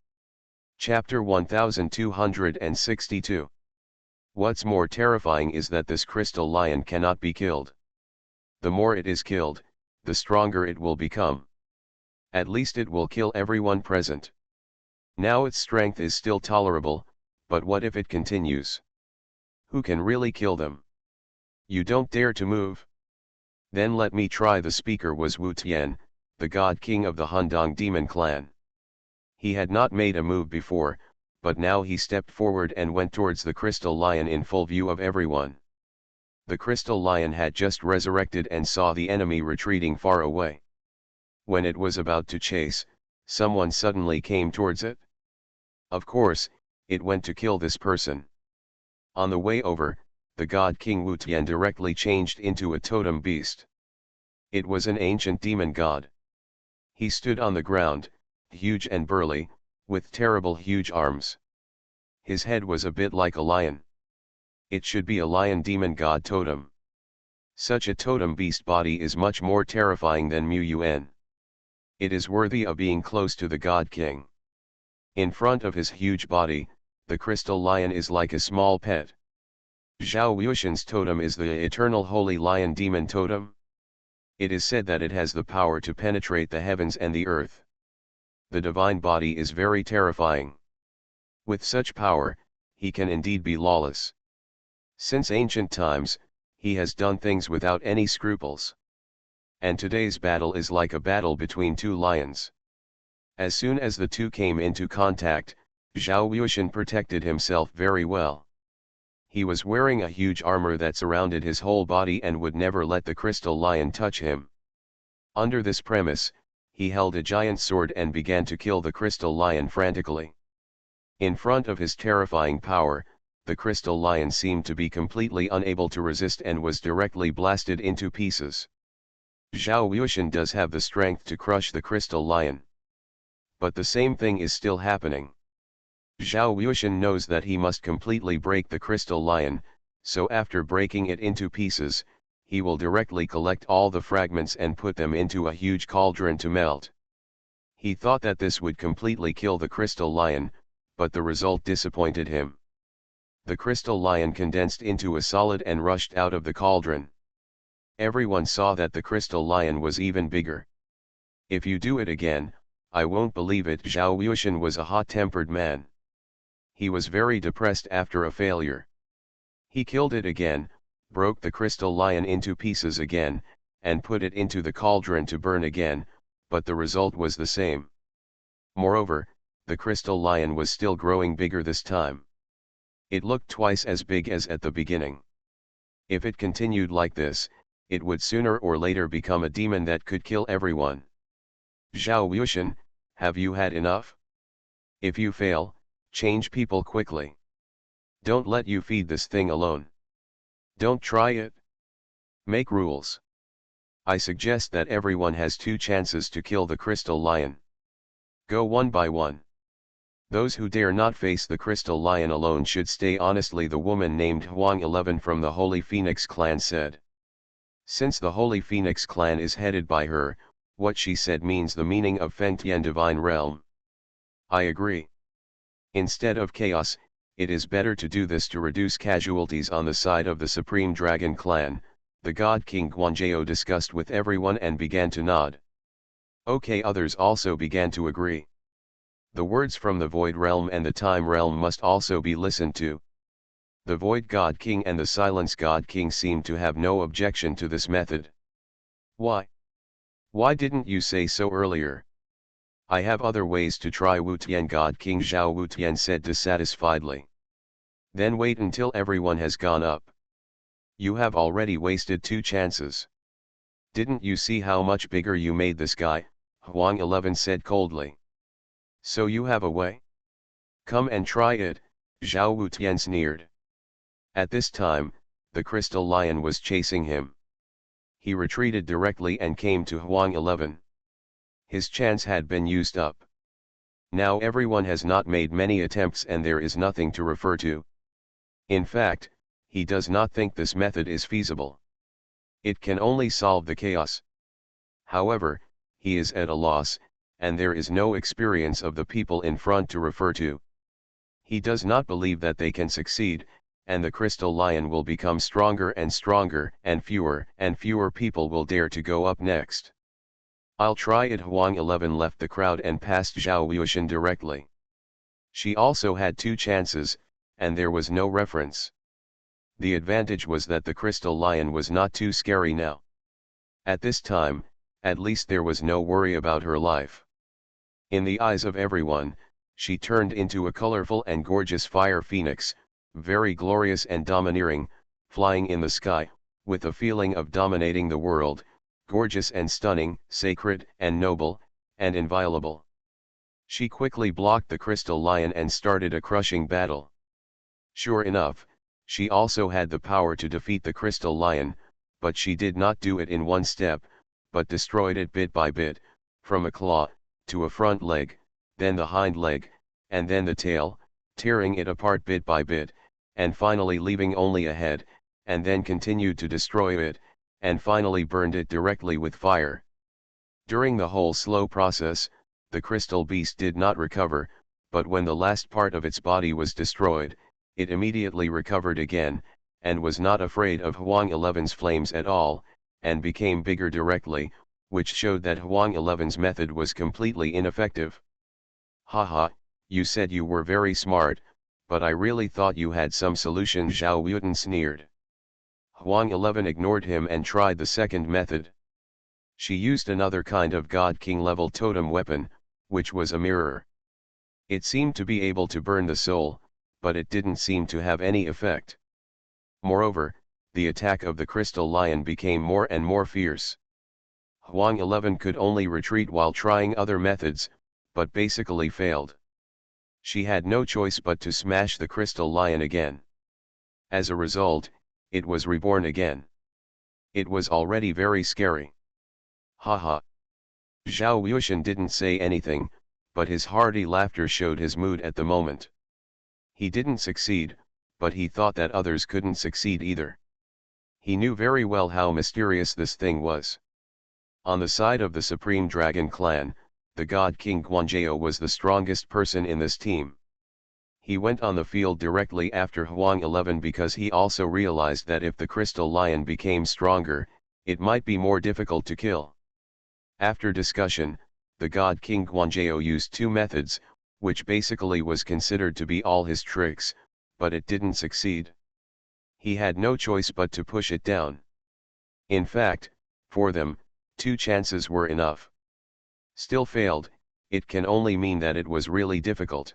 [SPEAKER 1] Chapter 1262. What's more terrifying is that this crystal lion cannot be killed. The more it is killed, the stronger it will become. At least it will kill everyone present. Now its strength is still tolerable, but what if it continues? Who can really kill them? You don't dare to move? Then let me try. The speaker was Wu Tian, the god king of the Hundong demon clan. He had not made a move before, but now he stepped forward and went towards the crystal lion in full view of everyone. The crystal lion had just resurrected and saw the enemy retreating far away. When it was about to chase, someone suddenly came towards it. Of course, it went to kill this person. On the way over, the god king Wu Tian directly changed into a totem beast. It was an ancient demon god. He stood on the ground, huge and burly, with terrible huge arms. His head was a bit like a lion. It should be a lion demon god totem. Such a totem beast body is much more terrifying than Mu Yuan. It is worthy of being close to the god king. In front of his huge body, the crystal lion is like a small pet. Zhao Wuxian's totem is the eternal holy lion demon totem. It is said that it has the power to penetrate the heavens and the earth. The divine body is very terrifying. With such power, he can indeed be lawless. Since ancient times, he has done things without any scruples. And today's battle is like a battle between two lions. As soon as the two came into contact, Zhao Wuxian protected himself very well. He was wearing a huge armor that surrounded his whole body and would never let the crystal lion touch him. Under this premise, he held a giant sword and began to kill the crystal lion frantically. In front of his terrifying power, the crystal lion seemed to be completely unable to resist and was directly blasted into pieces. Zhao Wuxian does have the strength to crush the crystal lion. But the same thing is still happening. Zhao Wuxian knows that he must completely break the crystal lion, so after breaking it into pieces, he will directly collect all the fragments and put them into a huge cauldron to melt. He thought that this would completely kill the crystal lion, but the result disappointed him. The crystal lion condensed into a solid and rushed out of the cauldron. Everyone saw that the crystal lion was even bigger. If you do it again, I won't believe it. Zhao Wuxian was a hot-tempered man. He was very depressed after a failure. He killed it again, broke the crystal lion into pieces again, and put it into the cauldron to burn again, but the result was the same. Moreover, the crystal lion was still growing bigger this time. It looked twice as big as at the beginning. If it continued like this, it would sooner or later become a demon that could kill everyone. Zhao Wuxian, have you had enough? If you fail, change people quickly. Don't let you feed this thing alone. Don't try it. Make rules. I suggest that everyone has 2 chances to kill the crystal lion. Go one by one. Those who dare not face the crystal lion alone should stay. Honestly, the woman named Huang 11 from the Holy Phoenix clan said. Since the Holy Phoenix clan is headed by her, what she said means the meaning of Fengtian divine realm. I agree. Instead of chaos, it is better to do this to reduce casualties on the side of the Supreme Dragon clan, the God King Guanzhou discussed with everyone and began to nod. Okay, others also began to agree. The words from the Void Realm and the Time Realm must also be listened to. The Void God King and the Silence God King seemed to have no objection to this method. Why? Why didn't you say so earlier? I have other ways to try. Wutian God King Zhao Wutian said dissatisfiedly. Then wait until everyone has gone up. You have already wasted 2 chances. Didn't you see how much bigger you made this guy? Huang 11 said coldly. So you have a way? Come and try it, Zhao Wutian sneered. At this time, the crystal lion was chasing him. He retreated directly and came to Huang 11. His chance had been used up. Now everyone has not made many attempts and there is nothing to refer to. In fact, he does not think this method is feasible. It can only solve the chaos. However, he is at a loss, and there is no experience of the people in front to refer to. He does not believe that they can succeed, and the crystal lion will become stronger and stronger, and fewer people will dare to go up next. I'll try it. Huang 11 left the crowd and passed Zhao Wuxian directly. She also had 2 chances, and there was no reference. The advantage was that the crystal lion was not too scary now. At this time, at least there was no worry about her life. In the eyes of everyone, she turned into a colorful and gorgeous fire phoenix, very glorious and domineering, flying in the sky, with a feeling of dominating the world, gorgeous and stunning, sacred and noble, and inviolable. She quickly blocked the crystal lion and started a crushing battle. Sure enough, she also had the power to defeat the crystal lion, but she did not do it in one step, but destroyed it bit by bit, from a claw, to a front leg, then the hind leg, and then the tail, tearing it apart bit by bit, and finally leaving only a head, and then continued to destroy it, and finally burned it directly with fire. During the whole slow process, the crystal beast did not recover, but when the last part of its body was destroyed, it immediately recovered again, and was not afraid of Huang 11's flames at all, and became bigger directly, which showed that Huang 11's method was completely ineffective. Haha, you said you were very smart, but I really thought you had some solution. Zhao Wuxian sneered. Huang 11 ignored him and tried the second method. She used another kind of God King level totem weapon, which was a mirror. It seemed to be able to burn the soul, but it didn't seem to have any effect. Moreover, the attack of the crystal lion became more and more fierce. Huang 11 could only retreat while trying other methods, but basically failed. She had no choice but to smash the crystal lion again. As a result, it was reborn again. It was already very scary. Haha. Zhao Wuxian didn't say anything, but his hearty laughter showed his mood at the moment. He didn't succeed, but he thought that others couldn't succeed either. He knew very well how mysterious this thing was. On the side of the Supreme Dragon clan, the God King Guanzhao was the strongest person in this team. He went on the field directly after Huang 11 because he also realized that if the crystal lion became stronger, it might be more difficult to kill. After discussion, the God King Guanzhao used two methods, which basically was considered to be all his tricks, but it didn't succeed. He had no choice but to push it down. In fact, for them, two chances were enough. Still failed, it can only mean that it was really difficult.